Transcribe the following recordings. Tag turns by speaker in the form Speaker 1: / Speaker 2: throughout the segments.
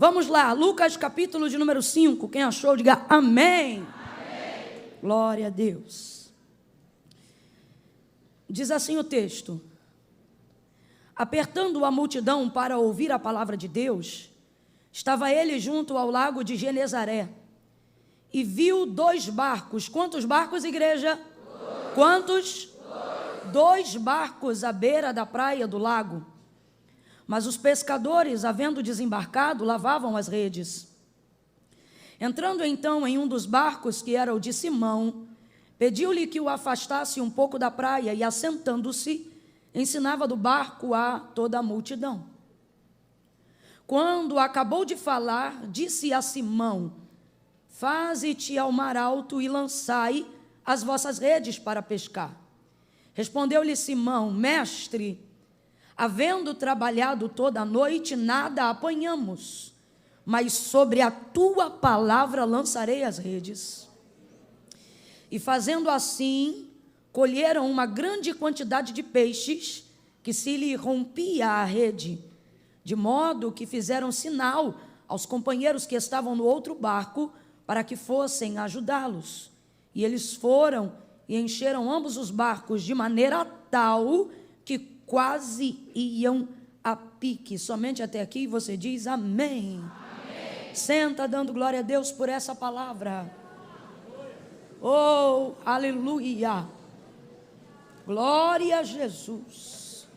Speaker 1: Vamos lá, Lucas capítulo de número 5. Quem achou, diga amém. Amém. Glória a Deus. Diz assim o texto: apertando a multidão para ouvir a palavra de Deus, estava ele junto ao lago de Genezaré, e viu 2 barcos. Quantos barcos, igreja? 2. Quantos? 2 barcos à beira da praia do lago. Mas os pescadores, havendo desembarcado, lavavam as redes. Entrando então em um dos barcos, que era o de Simão, pediu-lhe que o afastasse um pouco da praia, e assentando-se, ensinava do barco a toda a multidão. Quando acabou de falar, disse a Simão: faze-te ao mar alto e lançai as vossas redes para pescar. Respondeu-lhe Simão: mestre, havendo trabalhado toda a noite, nada apanhamos, mas sobre a tua palavra lançarei as redes. E fazendo assim, colheram uma grande quantidade de peixes, que se lhe rompia a rede, de modo que fizeram sinal aos companheiros que estavam no outro barco, para que fossem ajudá-los. E eles foram e encheram ambos os barcos, de maneira tal que quase iam a pique. Somente até aqui você diz amém. Amém. Senta dando glória a Deus por essa palavra. Oh, aleluia. Glória a Jesus.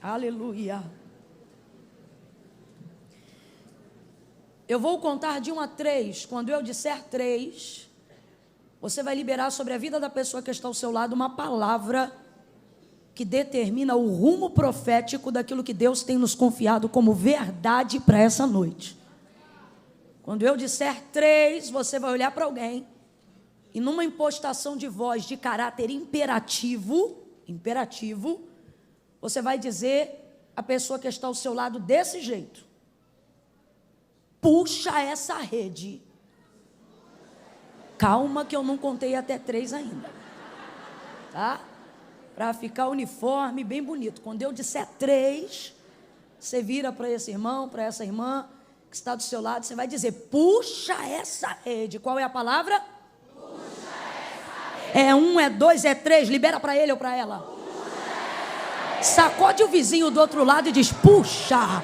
Speaker 1: Aleluia. Eu vou contar de 1 a 3. Quando eu disser 3, você vai liberar sobre a vida da pessoa que está ao seu lado uma palavra que determina o rumo profético daquilo que Deus tem nos confiado como verdade para essa noite. Quando eu disser 3, você vai olhar para alguém e, numa impostação de voz de caráter imperativo, você vai dizer à pessoa que está ao seu lado desse jeito: puxa essa rede. Calma que eu não contei até 3 ainda, tá? Para ficar uniforme, bem bonito. Quando eu disser 3, você vira para esse irmão, para essa irmã que está do seu lado, você vai dizer: puxa essa rede. Qual é a palavra? Puxa essa rede. É 1, é 2, é 3. Libera para ele ou para ela. Puxa. Sacode o vizinho do outro lado e diz: puxa.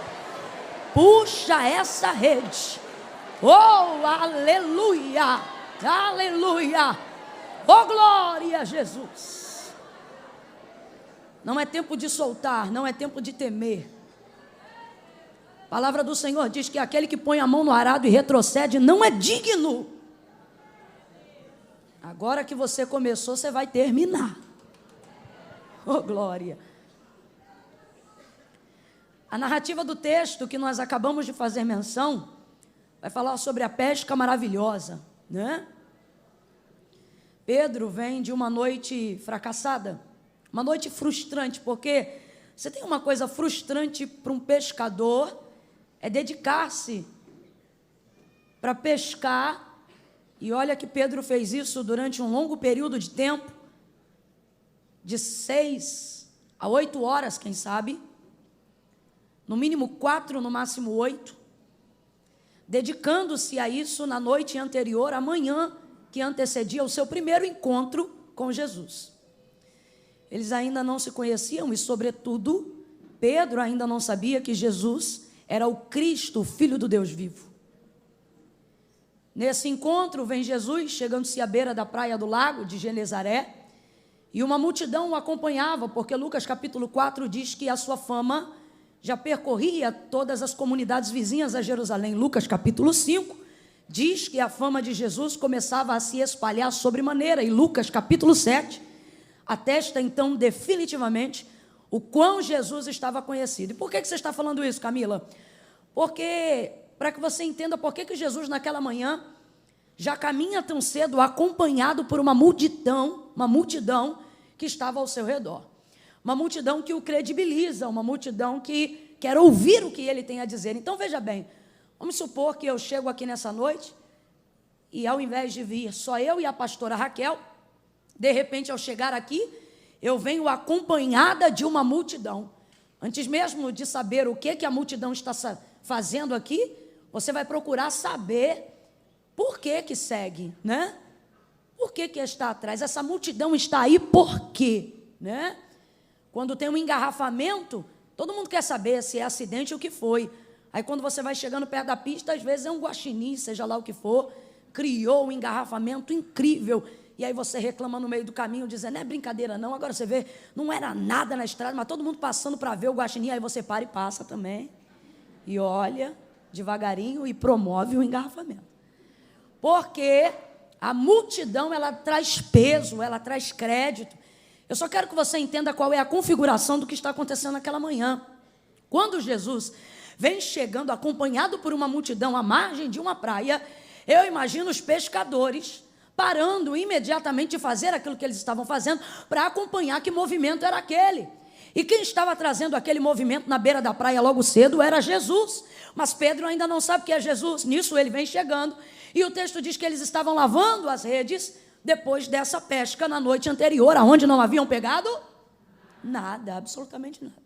Speaker 1: Puxa essa rede. Oh, aleluia. Aleluia. Oh, glória a Jesus. Não é tempo de soltar, não é tempo de temer. A palavra do Senhor diz que aquele que põe a mão no arado e retrocede não é digno. Agora que você começou, você vai terminar. Oh, glória. A narrativa do texto que nós acabamos de fazer menção vai falar sobre a pesca maravilhosa, né? Pedro vem de uma noite fracassada, uma noite frustrante, porque você tem uma coisa frustrante para um pescador, é dedicar-se para pescar. E olha que Pedro fez isso durante um longo período de tempo, de 6 a 8 horas, quem sabe, no mínimo 4, no máximo 8, dedicando-se a isso na noite anterior, à manhã que antecedia o seu primeiro encontro com Jesus. Eles ainda não se conheciam e, sobretudo, Pedro ainda não sabia que Jesus era o Cristo, o Filho do Deus vivo. Nesse encontro vem Jesus, chegando-se à beira da praia do lago de Genezaré, e uma multidão o acompanhava, porque Lucas capítulo 4 diz que a sua fama já percorria todas as comunidades vizinhas a Jerusalém. Lucas capítulo 5 diz que a fama de Jesus começava a se espalhar sobremaneira, e Lucas capítulo 7 atesta então definitivamente o quão Jesus estava conhecido. E por que você está falando isso, Camila? Porque, para que você entenda por que Jesus naquela manhã já caminha tão cedo acompanhado por uma multidão que estava ao seu redor. Uma multidão que o credibiliza, uma multidão que quer ouvir o que ele tem a dizer. Então, veja bem, vamos supor que eu chego aqui nessa noite e, ao invés de vir só eu e a pastora Raquel, de repente, ao chegar aqui, eu venho acompanhada de uma multidão. Antes mesmo de saber o que a multidão está fazendo aqui, você vai procurar saber por que segue, né? Por que está atrás? Essa multidão está aí por quê, né? Quando tem um engarrafamento, todo mundo quer saber se é acidente ou o que foi. Aí quando você vai chegando perto da pista, às vezes é um guaxinim, seja lá o que for, criou um engarrafamento incrível. E aí você reclama no meio do caminho, dizendo, não é brincadeira não, agora você vê, não era nada na estrada, mas todo mundo passando para ver o guaxinim, aí você para e passa também. E olha, devagarinho, e promove o engarrafamento. Porque a multidão, ela traz peso, ela traz crédito. Eu só quero que você entenda qual é a configuração do que está acontecendo naquela manhã. Quando Jesus vem chegando acompanhado por uma multidão à margem de uma praia, eu imagino os pescadores parando imediatamente de fazer aquilo que eles estavam fazendo para acompanhar que movimento era aquele. E quem estava trazendo aquele movimento na beira da praia logo cedo era Jesus. Mas Pedro ainda não sabe o que é Jesus. Nisso ele vem chegando. E o texto diz que eles estavam lavando as redes depois dessa pesca na noite anterior, aonde não haviam pegado nada, absolutamente nada.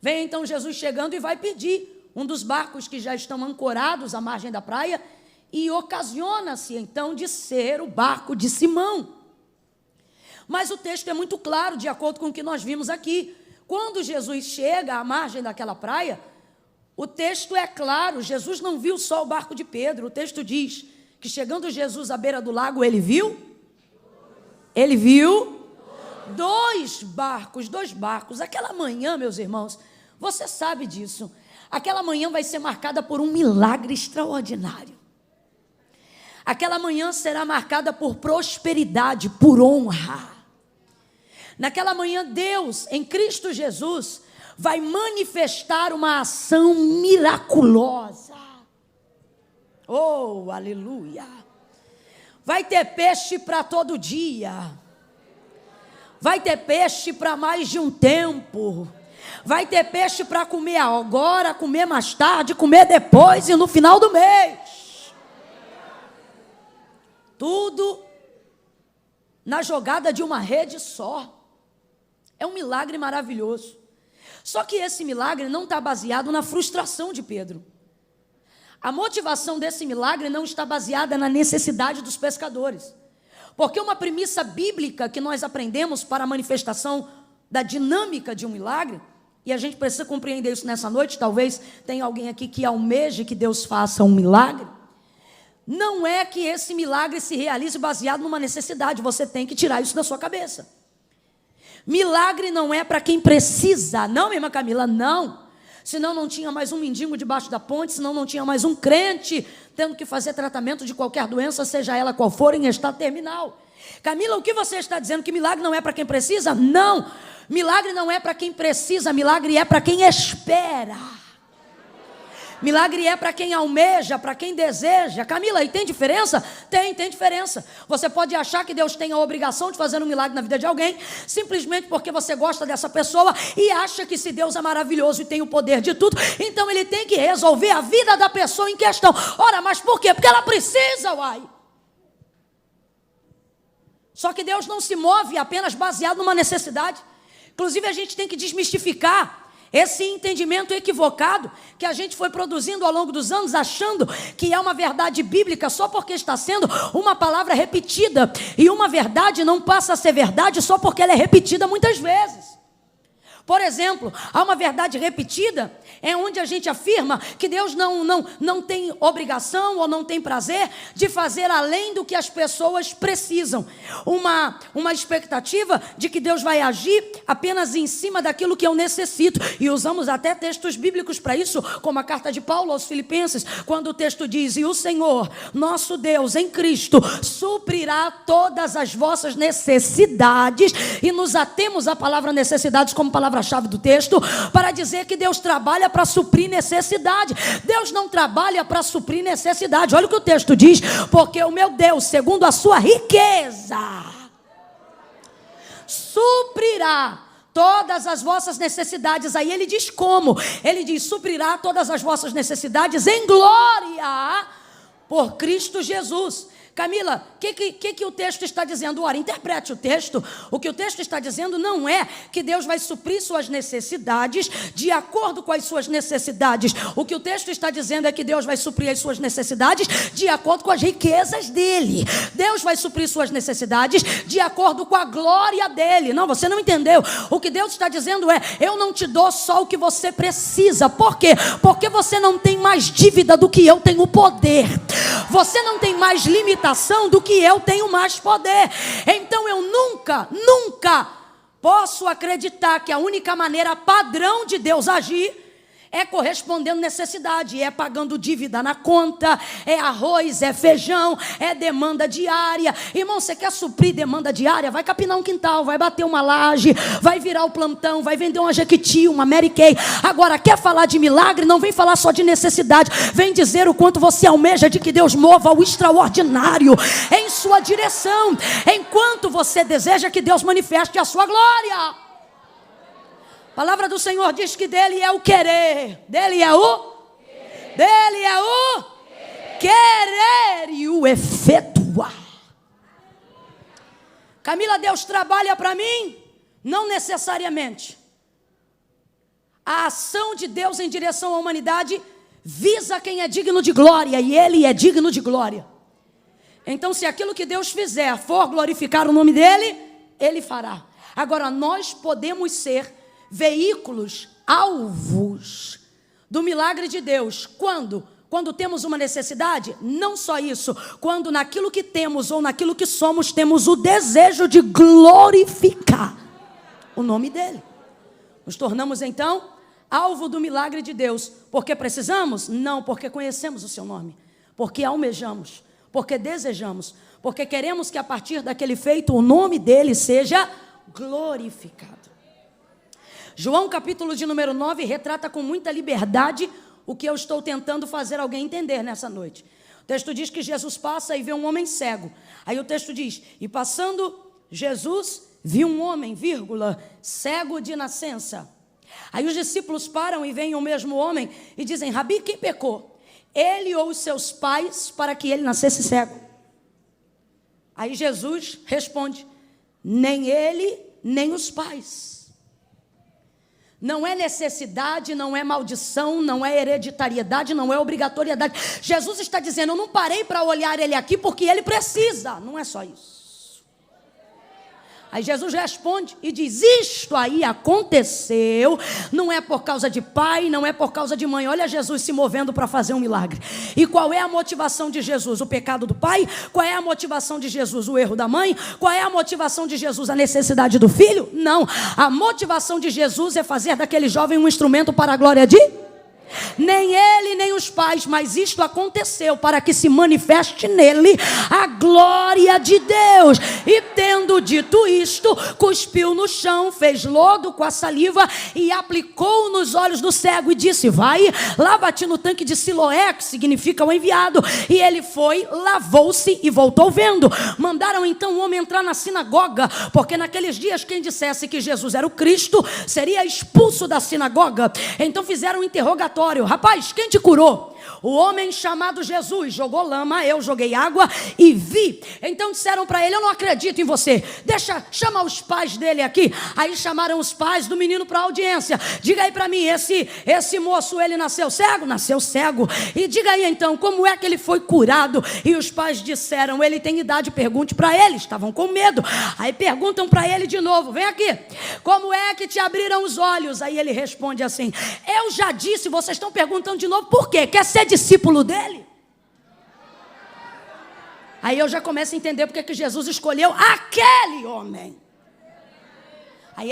Speaker 1: Vem então Jesus chegando e vai pedir um dos barcos que já estão ancorados à margem da praia, e ocasiona-se então de ser o barco de Simão. Mas o texto é muito claro, de acordo com o que nós vimos aqui. Quando Jesus chega à margem daquela praia, o texto é claro, Jesus não viu só o barco de Pedro. O texto diz que chegando Jesus à beira do lago, ele viu dois barcos. Aquela manhã, meus irmãos, você sabe disso. Aquela manhã vai ser marcada por um milagre extraordinário. Aquela manhã será marcada por prosperidade, por honra. Naquela manhã, Deus, em Cristo Jesus, vai manifestar uma ação miraculosa. Oh, aleluia! Vai ter peixe para todo dia. Vai ter peixe para mais de um tempo. Vai ter peixe para comer agora, comer mais tarde, comer depois e no final do mês. Tudo na jogada de uma rede só. É um milagre maravilhoso. Só que esse milagre não está baseado na frustração de Pedro. A motivação desse milagre não está baseada na necessidade dos pescadores. Porque uma premissa bíblica que nós aprendemos para a manifestação da dinâmica de um milagre, e a gente precisa compreender isso nessa noite, talvez tenha alguém aqui que almeje que Deus faça um milagre, não é que esse milagre se realize baseado numa necessidade, você tem que tirar isso da sua cabeça. Milagre não é para quem precisa, não, minha irmã Camila, não. Senão não tinha mais um mendigo debaixo da ponte, senão não tinha mais um crente tendo que fazer tratamento de qualquer doença, seja ela qual for, em estado terminal. Camila, o que você está dizendo? Que milagre não é para quem precisa? Não, milagre não é para quem precisa, milagre é para quem espera. Milagre é para quem almeja, para quem deseja. Camila, e tem diferença? Tem diferença. Você pode achar que Deus tem a obrigação de fazer um milagre na vida de alguém, simplesmente porque você gosta dessa pessoa e acha que se Deus é maravilhoso e tem o poder de tudo, então Ele tem que resolver a vida da pessoa em questão. Ora, mas por quê? Porque ela precisa, uai. Só que Deus não se move apenas baseado numa necessidade. Inclusive, a gente tem que desmistificar esse entendimento equivocado que a gente foi produzindo ao longo dos anos, achando que é uma verdade bíblica só porque está sendo uma palavra repetida. E uma verdade não passa a ser verdade só porque ela é repetida muitas vezes. Por exemplo, há uma verdade repetida, é onde a gente afirma que Deus não tem obrigação ou não tem prazer de fazer além do que as pessoas precisam. Uma expectativa de que Deus vai agir apenas em cima daquilo que eu necessito. E usamos até textos bíblicos para isso, como a carta de Paulo aos Filipenses, quando o texto diz: e o Senhor, nosso Deus, em Cristo, suprirá todas as vossas necessidades. E nos atemos à palavra necessidades como palavra-chave do texto, para dizer que Deus trabalha para suprir necessidade. Deus não trabalha para suprir necessidade. Olha o que o texto diz: porque o meu Deus, segundo a sua riqueza, suprirá todas as vossas necessidades. Aí ele diz como? Ele diz: suprirá todas as vossas necessidades em glória por Cristo Jesus. Camila, o que o texto está dizendo? Ora, interprete o texto. O que o texto está dizendo não é que Deus vai suprir suas necessidades de acordo com as suas necessidades. O que o texto está dizendo é que Deus vai suprir as suas necessidades de acordo com as riquezas dele. Deus vai suprir suas necessidades de acordo com a glória dele. Não, você não entendeu. O que Deus está dizendo é: eu não te dou só o que você precisa. Por quê? Porque você não tem mais dívida do que eu tenho poder. Você não tem mais limitação do que eu tenho mais poder. Então eu nunca posso acreditar que a única maneira padrão de Deus agir é correspondendo necessidade, é pagando dívida na conta, é arroz, é feijão, é demanda diária. Irmão, você quer suprir demanda diária? Vai capinar um quintal, vai bater uma laje, vai virar o plantão, vai vender uma Jequiti, uma Mary Kay. Agora, quer falar de milagre? Não vem falar só de necessidade, vem dizer o quanto você almeja de que Deus mova o extraordinário em sua direção, enquanto você deseja que Deus manifeste a sua glória. A palavra do Senhor diz que dele é o querer, dele é o querer e o efetuar. Camila, Deus trabalha para mim? Não necessariamente. A ação de Deus em direção à humanidade visa quem é digno de glória, e ele é digno de glória. Então, se aquilo que Deus fizer for glorificar o nome dele, ele fará. Agora, nós podemos ser veículos, alvos do milagre de Deus. Quando temos uma necessidade, não só isso, quando naquilo que temos ou naquilo que somos, temos o desejo de glorificar o nome dele. Nos tornamos então alvo do milagre de Deus. Porque precisamos? Não, porque conhecemos o seu nome, porque almejamos, porque desejamos, porque queremos que a partir daquele feito o nome dele seja glorificado. João capítulo de número 9 retrata com muita liberdade o que eu estou tentando fazer alguém entender nessa noite. O texto diz que Jesus passa e vê um homem cego. Aí o texto diz: e passando Jesus viu um homem, cego de nascença. Aí os discípulos param e veem o mesmo homem e dizem: Rabi, quem pecou? Ele ou os seus pais para que ele nascesse cego? Aí Jesus responde: nem ele, nem os pais. Não é necessidade, não é maldição, não é hereditariedade, não é obrigatoriedade. Jesus está dizendo: eu não parei para olhar ele aqui porque ele precisa. Não é só isso. Aí Jesus responde e diz: isto aí aconteceu, não é por causa de pai, não é por causa de mãe. Olha Jesus se movendo para fazer um milagre. E qual é a motivação de Jesus? O pecado do pai? Qual é a motivação de Jesus? O erro da mãe? Qual é a motivação de Jesus? A necessidade do filho? Não, a motivação de Jesus é fazer daquele jovem um instrumento para a glória de... Nem ele, nem os pais, mas isto aconteceu para que se manifeste nele a glória de Deus. E tendo dito isto, cuspiu no chão, fez lodo com a saliva e aplicou nos olhos do cego e disse: vai, lava-te no tanque de Siloé, que significa o enviado. E ele foi, lavou-se e voltou vendo. Mandaram então o homem entrar na sinagoga, porque naqueles dias quem dissesse que Jesus era o Cristo seria expulso da sinagoga. Então fizeram um interrogatório: rapaz, quem te curou? O homem chamado Jesus jogou lama, eu joguei água e vi. Então disseram para ele: eu não acredito em você, chama os pais dele aqui. Aí chamaram os pais do menino para a audiência. Diga aí para mim, esse moço, ele nasceu cego? Nasceu cego. E diga aí então, como é que ele foi curado? E os pais disseram: ele tem idade, pergunte para ele. Estavam com medo. Aí perguntam para ele de novo: vem aqui, como é que te abriram os olhos? Aí ele responde assim: eu já disse. Vocês estão perguntando de novo por quê? Quer ser discípulo dele? Aí eu já começo a entender porque que Jesus escolheu aquele homem. Aí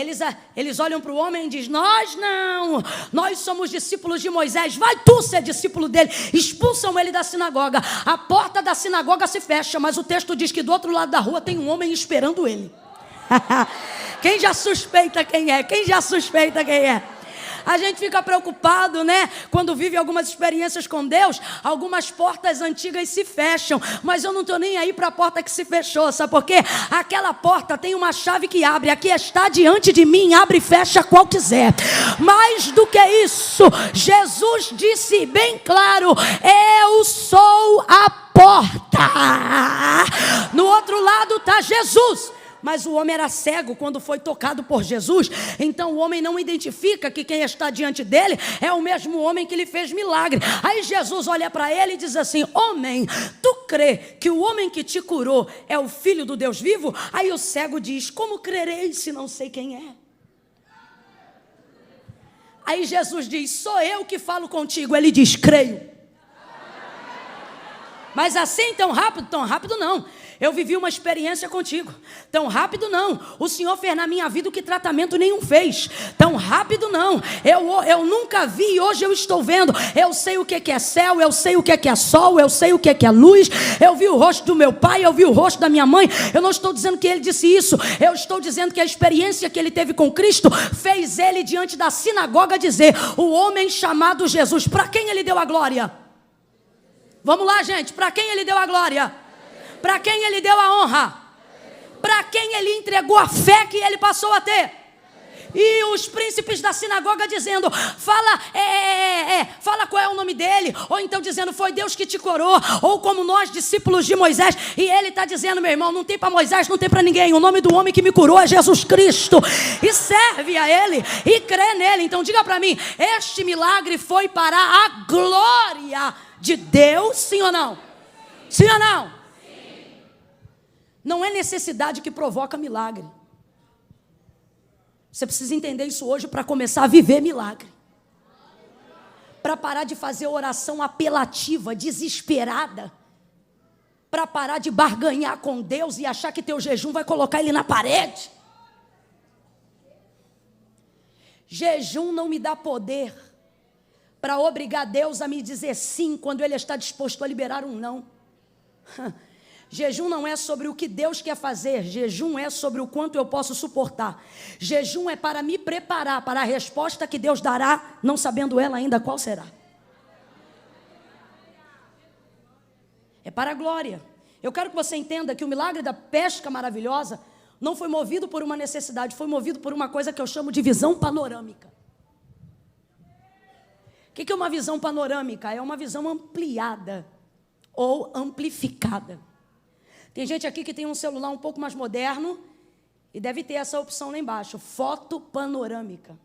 Speaker 1: eles olham para o homem e dizem: nós não, nós somos discípulos de Moisés, vai tu ser discípulo dele. Expulsam ele da sinagoga. A porta da sinagoga se fecha, mas o texto diz que do outro lado da rua tem um homem esperando ele. Quem já suspeita quem é? Quem já suspeita quem é? A gente fica preocupado, né? Quando vive algumas experiências com Deus, algumas portas antigas se fecham. Mas eu não estou nem aí para a porta que se fechou, sabe por quê? Aquela porta tem uma chave que abre. Aqui está diante de mim, abre e fecha qual quiser. Mais do que isso, Jesus disse bem claro: eu sou a porta. No outro lado está Jesus. Mas o homem era cego quando foi tocado por Jesus. Então o homem não identifica que quem está diante dele é o mesmo homem que lhe fez milagre. Aí Jesus olha para ele e diz assim: homem, tu crê que o homem que te curou é o Filho do Deus vivo? Aí o cego diz: como crerei se não sei quem é? Aí Jesus diz: sou eu que falo contigo. Ele diz: creio. Mas assim tão rápido não. Eu vivi uma experiência contigo. Tão rápido não. O Senhor fez na minha vida o que tratamento nenhum fez. Tão rápido não. Eu nunca vi e hoje eu estou vendo. Eu sei o que é céu, eu sei o que é sol, eu sei o que é luz. Eu vi o rosto do meu pai, eu vi o rosto da minha mãe. Eu não estou dizendo que ele disse isso. Eu estou dizendo que a experiência que ele teve com Cristo fez ele diante da sinagoga dizer: o homem chamado Jesus. Para quem ele deu a glória? Vamos lá, gente. Para quem ele deu a glória? Para quem ele deu a honra? Para quem ele entregou a fé que ele passou a ter? E os príncipes da sinagoga dizendo: fala qual é o nome dele. Ou então dizendo: foi Deus que te curou. Ou como nós, discípulos de Moisés. E ele está dizendo: meu irmão, não tem para Moisés, não tem para ninguém. O nome do homem que me curou é Jesus Cristo. E serve a ele e crê nele. Então diga para mim: este milagre foi para a glória de Deus, sim ou não? Sim ou não? Não é necessidade que provoca milagre. Você precisa entender isso hoje para começar a viver milagre. Para parar de fazer oração apelativa, desesperada. Para parar de barganhar com Deus e achar que teu jejum vai colocar ele na parede. Jejum não me dá poder para obrigar Deus a me dizer sim quando Ele está disposto a liberar um não. Jejum não é sobre o que Deus quer fazer. Jejum é sobre o quanto eu posso suportar. Jejum é para me preparar para a resposta que Deus dará, não sabendo ela ainda qual será. É para a glória. Eu quero que você entenda que o milagre da pesca maravilhosa não foi movido por uma necessidade, foi movido por uma coisa que eu chamo de visão panorâmica. O que é uma visão panorâmica? É uma visão ampliada ou amplificada. Tem gente aqui que tem um celular um pouco mais moderno e deve ter essa opção lá embaixo, foto panorâmica.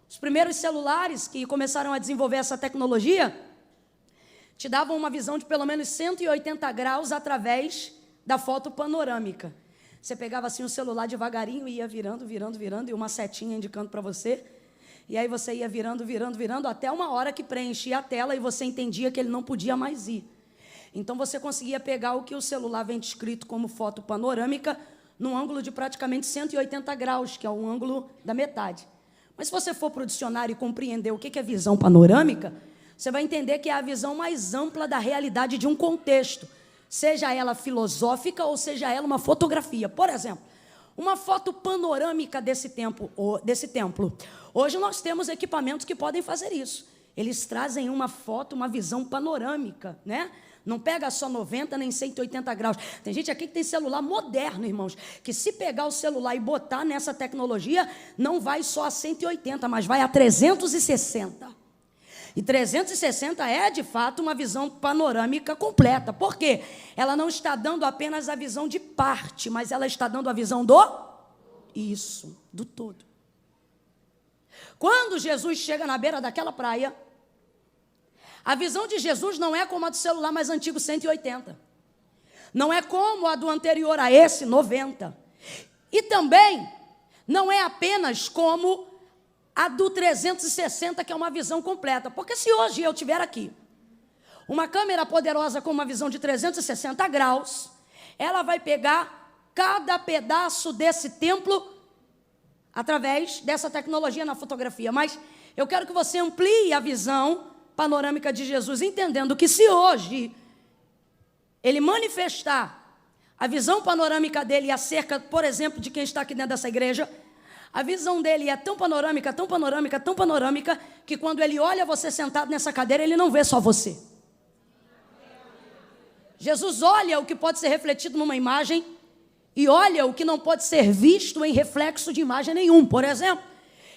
Speaker 1: Os primeiros celulares que começaram a desenvolver essa tecnologia te davam uma visão de pelo menos 180 graus através da foto panorâmica. Você pegava assim o celular devagarinho e ia virando e uma setinha indicando para você. E aí você ia virando até uma hora que preenchia a tela e você entendia que ele não podia mais ir. Então você conseguia pegar o que o celular vem descrito como foto panorâmica num ângulo de praticamente 180 graus, que é o ângulo da metade. Mas se você for para o dicionário e compreender o que é visão panorâmica, você vai entender que é a visão mais ampla da realidade de um contexto, seja ela filosófica ou seja ela uma fotografia. Por exemplo, uma foto panorâmica desse templo. Hoje nós temos equipamentos que podem fazer isso. Eles trazem uma foto, uma visão panorâmica, né? Não pega só 90 nem 180 graus. Tem gente aqui que tem celular moderno, irmãos, que se pegar o celular e botar nessa tecnologia, não vai só a 180, mas vai a 360. E 360 é, de fato, uma visão panorâmica completa. Por quê? Ela não está dando apenas a visão de parte, mas ela está dando a visão do todo. Quando Jesus chega na beira daquela praia, a visão de Jesus não é como a do celular mais antigo, 180. Não é como a do anterior a esse, 90. E também não é apenas como a do 360, que é uma visão completa. Porque se hoje eu tiver aqui uma câmera poderosa com uma visão de 360 graus, ela vai pegar cada pedaço desse templo através dessa tecnologia na fotografia. Mas eu quero que você amplie a visão panorâmica de Jesus, entendendo que se hoje ele manifestar a visão panorâmica dele acerca, por exemplo, de quem está aqui dentro dessa igreja, a visão dele é tão panorâmica, que quando ele olha você sentado nessa cadeira, ele não vê só você. Jesus olha o que pode ser refletido numa imagem e olha o que não pode ser visto em reflexo de imagem nenhum. Por exemplo,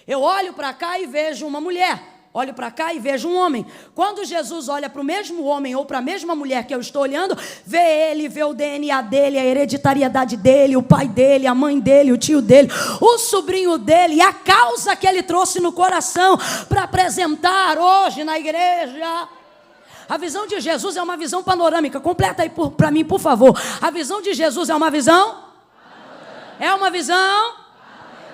Speaker 1: eu olho para cá e vejo uma mulher. olho para cá e vejo um homem. Quando Jesus olha para o mesmo homem ou para a mesma mulher que eu estou olhando, vê ele, vê o DNA dele, a hereditariedade dele, o pai dele, a mãe dele, o tio dele, o sobrinho dele e a causa que ele trouxe no coração para apresentar hoje na igreja. A visão de Jesus é uma visão panorâmica. Completa aí para mim, por favor. A visão de Jesus é uma visão? É uma visão?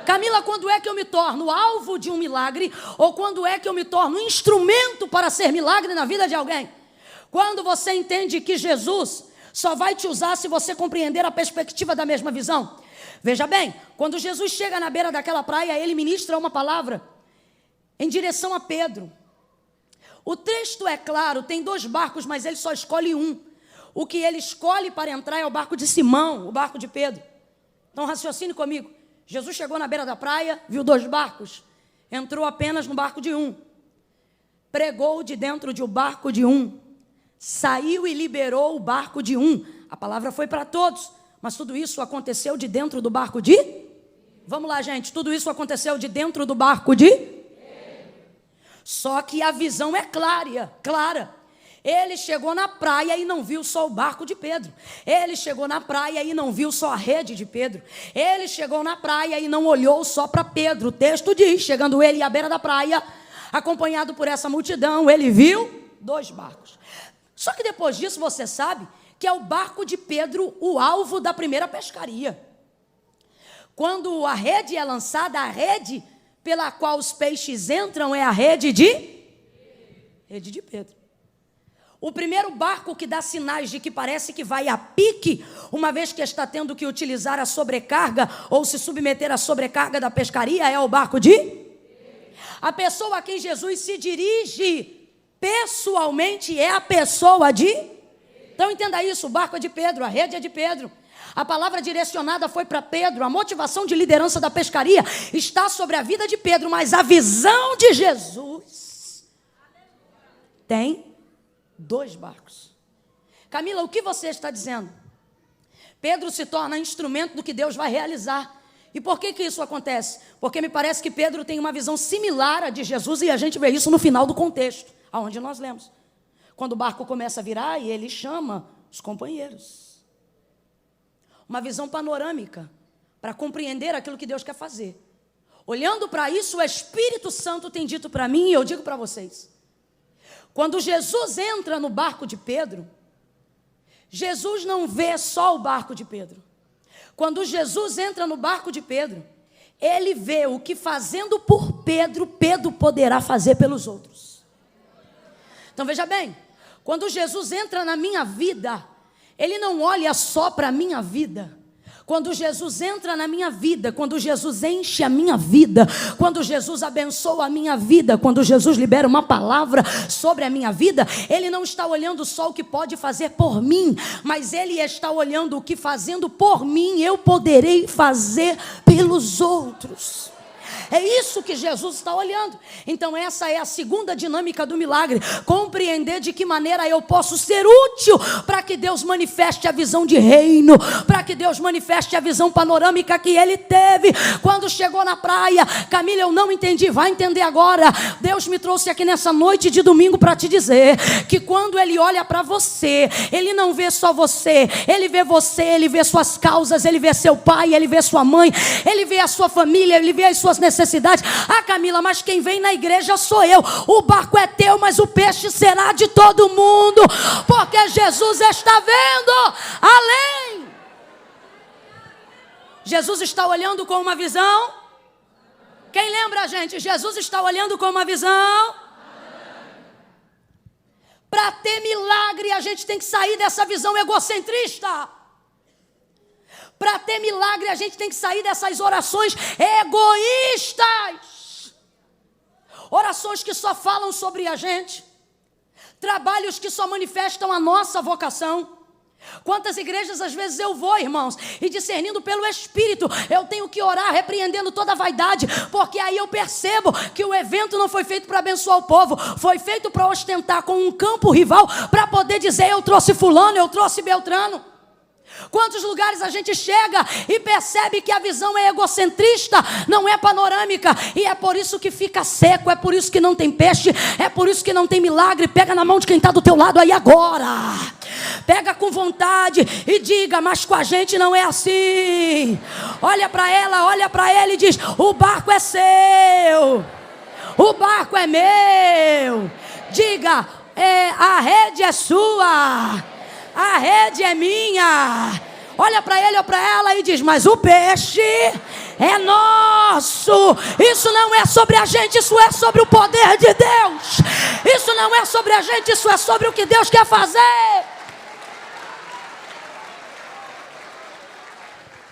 Speaker 1: Camila, quando é que eu me torno alvo de um milagre? Ou quando é que eu me torno instrumento para ser milagre na vida de alguém? Quando você entende que Jesus só vai te usar se você compreender a perspectiva da mesma visão. Veja bem, quando Jesus chega na beira daquela praia, ele ministra uma palavra em direção a Pedro. O texto é claro, tem 2 barcos, mas ele só escolhe um. O que ele escolhe para entrar é o barco de Simão, o barco de Pedro. Então raciocine comigo. Jesus chegou na beira da praia, viu 2 barcos, entrou apenas no barco de um. Pregou de dentro de um barco de um. Saiu e liberou o barco de um. A palavra foi para todos, mas tudo isso aconteceu de dentro do barco de? Vamos lá, gente, tudo isso aconteceu de dentro do barco de? Só que a visão é clara. Ele chegou na praia e não viu só o barco de Pedro. Ele chegou na praia e não viu só a rede de Pedro. Ele chegou na praia e não olhou só para Pedro. O texto diz, chegando ele à beira da praia, acompanhado por essa multidão, ele viu 2 barcos. Só que depois disso você sabe que é o barco de Pedro o alvo da primeira pescaria. Quando a rede é lançada, a rede pela qual os peixes entram é a rede de Pedro. O primeiro barco que dá sinais de que parece que vai a pique, uma vez que está tendo que utilizar a sobrecarga ou se submeter à sobrecarga da pescaria, é o barco de? A pessoa a quem Jesus se dirige pessoalmente é a pessoa de? Então entenda isso, o barco é de Pedro, a rede é de Pedro. A palavra direcionada foi para Pedro, a motivação de liderança da pescaria está sobre a vida de Pedro, mas a visão de Jesus tem 2 barcos. Camila, o que você está dizendo? Pedro se torna instrumento do que Deus vai realizar. E por que isso acontece? Porque me parece que Pedro tem uma visão similar à de Jesus e a gente vê isso no final do contexto, aonde nós lemos. Quando o barco começa a virar e ele chama os companheiros. Uma visão panorâmica para compreender aquilo que Deus quer fazer. Olhando para isso, o Espírito Santo tem dito para mim e eu digo para vocês. Quando Jesus entra no barco de Pedro, Jesus não vê só o barco de Pedro. Quando Jesus entra no barco de Pedro, ele vê o que fazendo por Pedro, Pedro poderá fazer pelos outros. Então veja bem, quando Jesus entra na minha vida, ele não olha só para a minha vida. Quando Jesus entra na minha vida, quando Jesus enche a minha vida, quando Jesus abençoa a minha vida, quando Jesus libera uma palavra sobre a minha vida, ele não está olhando só o que pode fazer por mim, mas ele está olhando o que fazendo por mim eu poderei fazer pelos outros. É isso que Jesus está olhando. Então essa é a segunda dinâmica do milagre. Compreender de que maneira eu posso ser útil para que Deus manifeste a visão de reino, para que Deus manifeste a visão panorâmica que ele teve quando chegou na praia. Camila, eu não entendi, vai entender agora. Deus me trouxe aqui nessa noite de domingo para te dizer que quando ele olha para você, ele não vê só você, ele vê suas causas, ele vê seu pai, ele vê sua mãe, ele vê a sua família, ele vê as suas necessidades. Ah, Camila, mas quem vem na igreja sou eu. O barco é teu, mas o peixe será de todo mundo, porque Jesus está vendo além. Jesus está olhando com uma visão. Quem lembra, gente? Jesus está olhando com uma visão. Para ter milagre, a gente tem que sair dessa visão egocentrista. Para ter milagre, a gente tem que sair dessas orações egoístas. Orações que só falam sobre a gente. Trabalhos que só manifestam a nossa vocação. Quantas igrejas às vezes eu vou, irmãos, e discernindo pelo Espírito, eu tenho que orar repreendendo toda a vaidade, porque aí eu percebo que o evento não foi feito para abençoar o povo, foi feito para ostentar com um campo rival, para poder dizer eu trouxe fulano, eu trouxe Beltrano. Quantos lugares a gente chega e percebe que a visão é egocentrista, não é panorâmica, e é por isso que fica seco, é por isso que não tem peixe, é por isso que não tem milagre. Pega na mão de quem está do teu lado aí agora, pega com vontade e diga: mas com a gente não é assim. Olha para ela, olha para ele e diz: o barco é seu, o barco é meu. Diga: a rede é sua, a rede é minha. Olha para ele ou para ela e diz: mas o peixe é nosso. Isso não é sobre a gente, isso é sobre o poder de Deus. Isso não é sobre a gente, isso é sobre o que Deus quer fazer.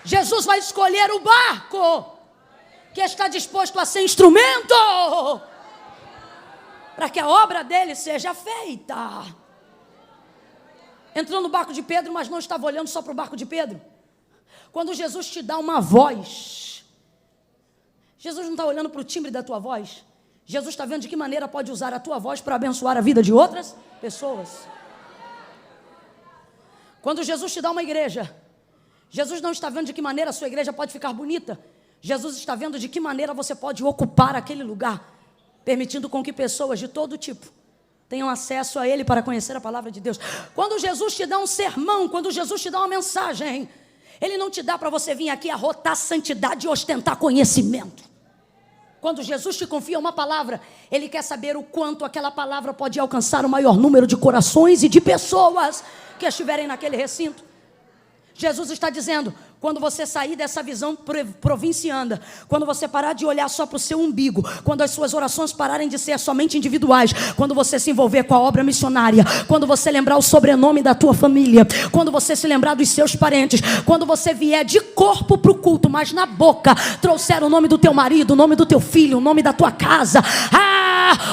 Speaker 1: Jesus vai escolher o barco que está disposto a ser instrumento para que a obra dele seja feita. Entrou no barco de Pedro, mas não estava olhando só para o barco de Pedro. Quando Jesus te dá uma voz, Jesus não está olhando para o timbre da tua voz. Jesus está vendo de que maneira pode usar a tua voz para abençoar a vida de outras pessoas. Quando Jesus te dá uma igreja, Jesus não está vendo de que maneira a sua igreja pode ficar bonita. Jesus está vendo de que maneira você pode ocupar aquele lugar, permitindo com que pessoas de todo tipo tenham acesso a ele para conhecer a palavra de Deus. Quando Jesus te dá um sermão, quando Jesus te dá uma mensagem, ele não te dá para você vir aqui arrotar santidade e ostentar conhecimento. Quando Jesus te confia uma palavra, ele quer saber o quanto aquela palavra pode alcançar o maior número de corações e de pessoas que estiverem naquele recinto. Jesus está dizendo: quando você sair dessa visão provinciana, quando você parar de olhar só para o seu umbigo, quando as suas orações pararem de ser somente individuais, quando você se envolver com a obra missionária, quando você lembrar o sobrenome da tua família, quando você se lembrar dos seus parentes, quando você vier de corpo para o culto, mas na boca trouxer o nome do teu marido, o nome do teu filho, o nome da tua casa,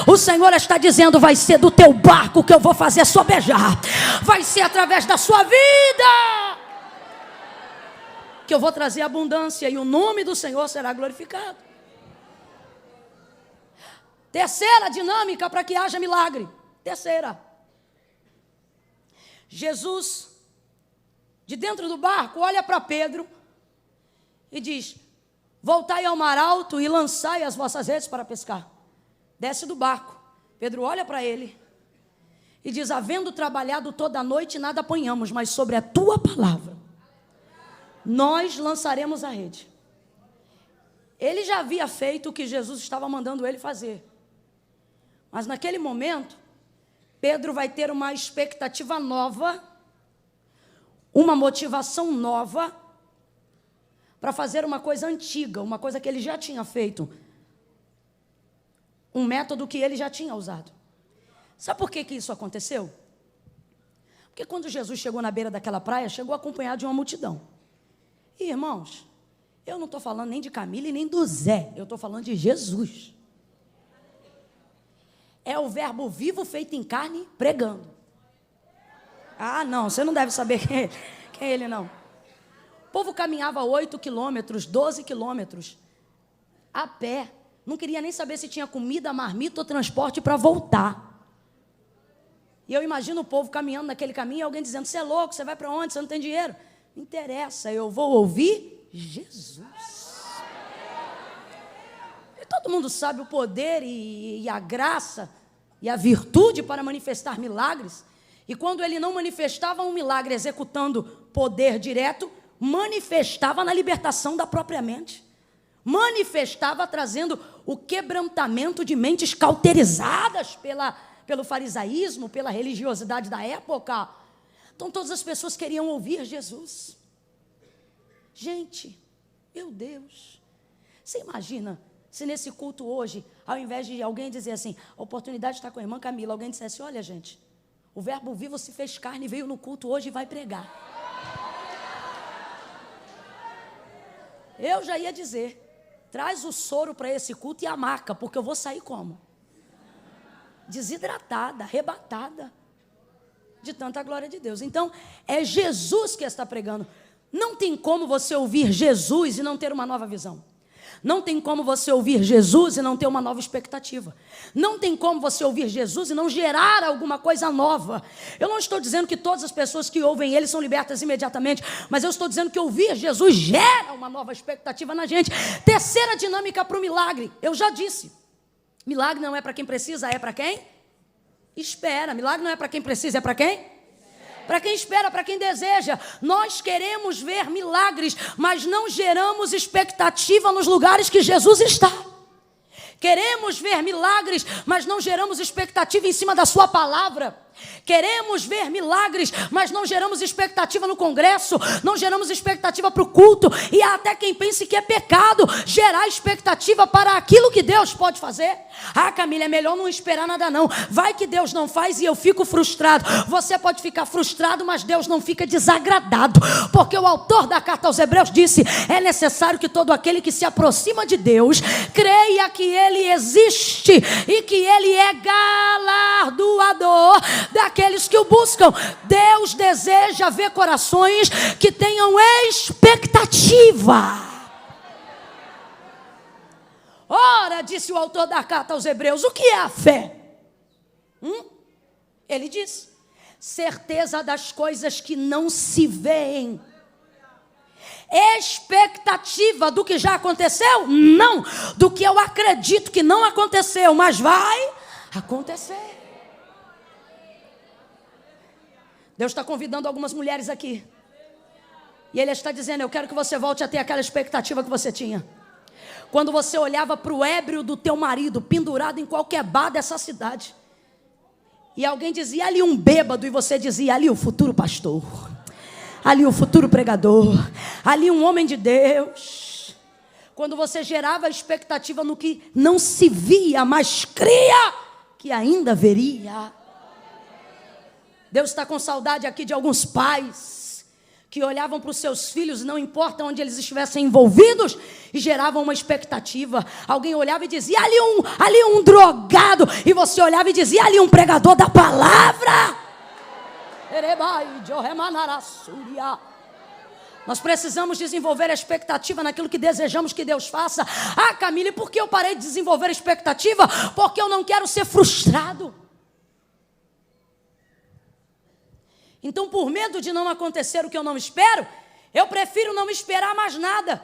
Speaker 1: o Senhor está dizendo: vai ser do teu barco que eu vou fazer sobejar, vai ser através da sua vida que eu vou trazer abundância e o nome do Senhor será glorificado. Terceira dinâmica para que haja milagre. Terceira. Jesus, de dentro do barco, olha para Pedro e diz: voltai ao mar alto e lançai as vossas redes para pescar. Desce do barco. Pedro olha para ele e diz: havendo trabalhado toda a noite, nada apanhamos, mas sobre a tua palavra nós lançaremos a rede. Ele já havia feito o que Jesus estava mandando ele fazer. Mas naquele momento, Pedro vai ter uma expectativa nova, uma motivação nova, para fazer uma coisa antiga, uma coisa que ele já tinha feito. Um método que ele já tinha usado. Sabe por que isso aconteceu? Porque quando Jesus chegou na beira daquela praia, chegou acompanhado de uma multidão. E, irmãos, eu não estou falando nem de Camila e nem do Zé, eu estou falando de Jesus. É o verbo vivo feito em carne pregando. Ah, não, você não deve saber quem é ele, não. O povo caminhava 8 quilômetros, 12 quilômetros, a pé. Não queria nem saber se tinha comida, marmita ou transporte para voltar. E eu imagino o povo caminhando naquele caminho e alguém dizendo: você é louco, você vai para onde, você não tem dinheiro? Não interessa, eu vou ouvir Jesus. E todo mundo sabe o poder e a graça e a virtude para manifestar milagres. E quando ele não manifestava um milagre executando poder direto, manifestava na libertação da própria mente. Manifestava trazendo o quebrantamento de mentes cauterizadas pelo farisaísmo, pela religiosidade da época. Então todas as pessoas queriam ouvir Jesus. Gente, meu Deus, você imagina se nesse culto hoje, ao invés de alguém dizer assim: a oportunidade está com a irmã Camila, alguém dissesse: olha gente, o verbo vivo se fez carne, veio no culto hoje e vai pregar. Eu já ia dizer: traz o soro para esse culto e a maca, porque eu vou sair como? Desidratada, arrebatada de tanta glória de Deus. Então, é Jesus que está pregando. Não tem como você ouvir Jesus e não ter uma nova visão. Não tem como você ouvir Jesus e não ter uma nova expectativa. Não tem como você ouvir Jesus e não gerar alguma coisa nova. Eu não estou dizendo que todas as pessoas que ouvem Ele são libertas imediatamente, mas eu estou dizendo que ouvir Jesus gera uma nova expectativa na gente. Terceira dinâmica para o milagre. Eu já disse, milagre não é para quem precisa, é para quem espera. Milagre não é para quem precisa, é para quem? Para quem espera, para quem deseja. Nós queremos ver milagres, mas não geramos expectativa nos lugares que Jesus está. Queremos ver milagres, mas não geramos expectativa em cima da sua palavra. Queremos ver milagres, mas não geramos expectativa no congresso, não geramos expectativa para o culto, e há até quem pense que é pecado gerar expectativa para aquilo que Deus pode fazer. Ah, Camila, é melhor não esperar nada não, vai que Deus não faz e eu fico frustrado. Você pode ficar frustrado, mas Deus não fica desagradado, porque o autor da carta aos Hebreus disse: é necessário que todo aquele que se aproxima de Deus creia que Ele existe e que Ele é galardoador daqueles que o buscam. Deus deseja ver corações que tenham expectativa. Ora, disse o autor da carta aos Hebreus, o que é a fé? Ele diz: certeza das coisas que não se veem. Expectativa do que já aconteceu? Não. Do que eu acredito que não aconteceu, mas vai acontecer. Deus está convidando algumas mulheres aqui. E Ele está dizendo: eu quero que você volte a ter aquela expectativa que você tinha. Quando você olhava para o ébrio do teu marido pendurado em qualquer bar dessa cidade, e alguém dizia ali um bêbado, e você dizia ali o futuro pastor, ali o futuro pregador, ali um homem de Deus. Quando você gerava expectativa no que não se via, mas cria que ainda veria. Deus está com saudade aqui de alguns pais que olhavam para os seus filhos, não importa onde eles estivessem envolvidos, e geravam uma expectativa. Alguém olhava e dizia: ali um drogado, e você olhava e dizia: ali um pregador da palavra. Nós precisamos desenvolver a expectativa naquilo que desejamos que Deus faça. Ah, Camila, e por que eu parei de desenvolver a expectativa? Porque eu não quero ser frustrado. Então, por medo de não acontecer o que eu não espero, eu prefiro não esperar mais nada.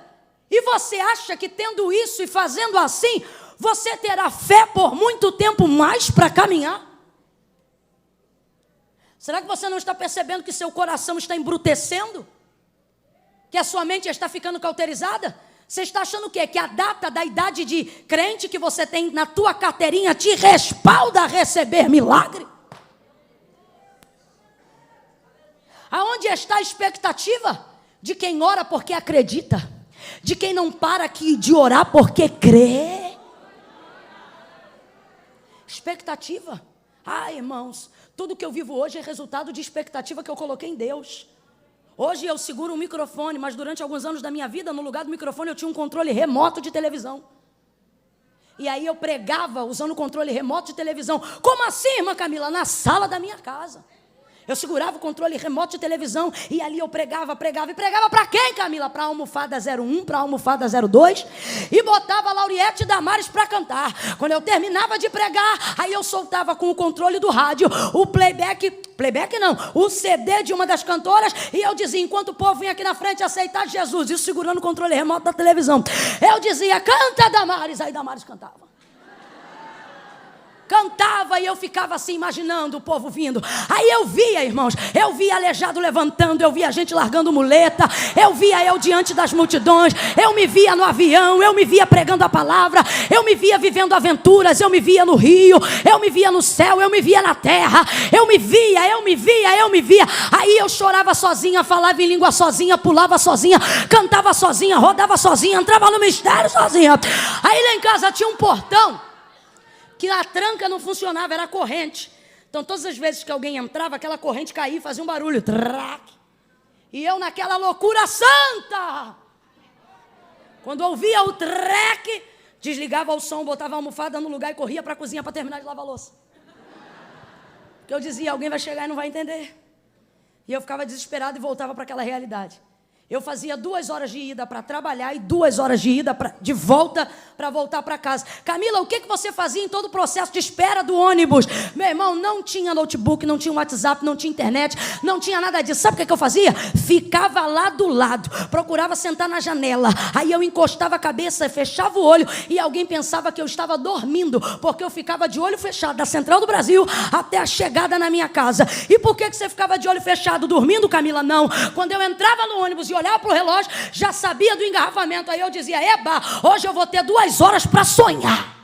Speaker 1: E você acha que tendo isso e fazendo assim, você terá fé por muito tempo mais para caminhar? Será que você não está percebendo que seu coração está embrutecendo? Que a sua mente está ficando cauterizada? Você está achando o quê? Que a data da idade de crente que você tem na tua carteirinha te respalda a receber milagre? Aonde está a expectativa? De quem ora porque acredita, de quem não para de orar porque crê. Expectativa. Ah, irmãos, tudo que eu vivo hoje é resultado de expectativa que eu coloquei em Deus. Hoje eu seguro um microfone, mas durante alguns anos da minha vida, no lugar do microfone eu tinha um controle remoto de televisão. E aí eu pregava usando o controle remoto de televisão. Como assim, irmã Camila? Na sala da minha casa. Eu segurava o controle remoto de televisão e ali eu pregava. E pregava para quem, Camila? Para a almofada 01, para a almofada 02. E botava a Lauriette e Damares para cantar. Quando eu terminava de pregar, aí eu soltava com o controle do rádio o playback não, o CD de uma das cantoras. E eu dizia, enquanto o povo vinha aqui na frente aceitar Jesus, isso segurando o controle remoto da televisão, eu dizia: canta, Damares. Aí Damares cantava. Cantava e eu ficava assim imaginando o povo vindo. Aí eu via, irmãos, eu via aleijado levantando, eu via gente largando muleta, eu via eu diante das multidões, eu me via no avião, eu me via pregando a palavra, eu me via vivendo aventuras, eu me via no rio, eu me via no céu, eu me via na terra, eu me via. Aí eu chorava sozinha, falava em língua sozinha, pulava sozinha, cantava sozinha, rodava sozinha, entrava no mistério sozinha. Aí lá em casa tinha um portão que a tranca não funcionava, era a corrente. Então todas as vezes que alguém entrava, aquela corrente caía e fazia um barulho. Trac. E eu naquela loucura santa, quando ouvia o treque, desligava o som, botava a almofada no lugar e corria para a cozinha para terminar de lavar a louça. Porque eu dizia: alguém vai chegar e não vai entender. E eu ficava desesperado e voltava para aquela realidade. Eu fazia 2 horas de ida para trabalhar e 2 horas de ida de volta para voltar para casa. Camila, o que você fazia em todo o processo de espera do ônibus? Meu irmão, não tinha notebook, não tinha WhatsApp, não tinha internet, não tinha nada disso. Sabe o que eu fazia? Ficava lá do lado, procurava sentar na janela. Aí eu encostava a cabeça, fechava o olho e alguém pensava que eu estava dormindo, porque eu ficava de olho fechado da Central do Brasil até a chegada na minha casa. E por que você ficava de olho fechado dormindo, Camila? Não. Quando eu entrava no ônibus e olhava para o relógio, já sabia do engarrafamento. Aí eu dizia, eba, hoje eu vou ter 2 horas para sonhar.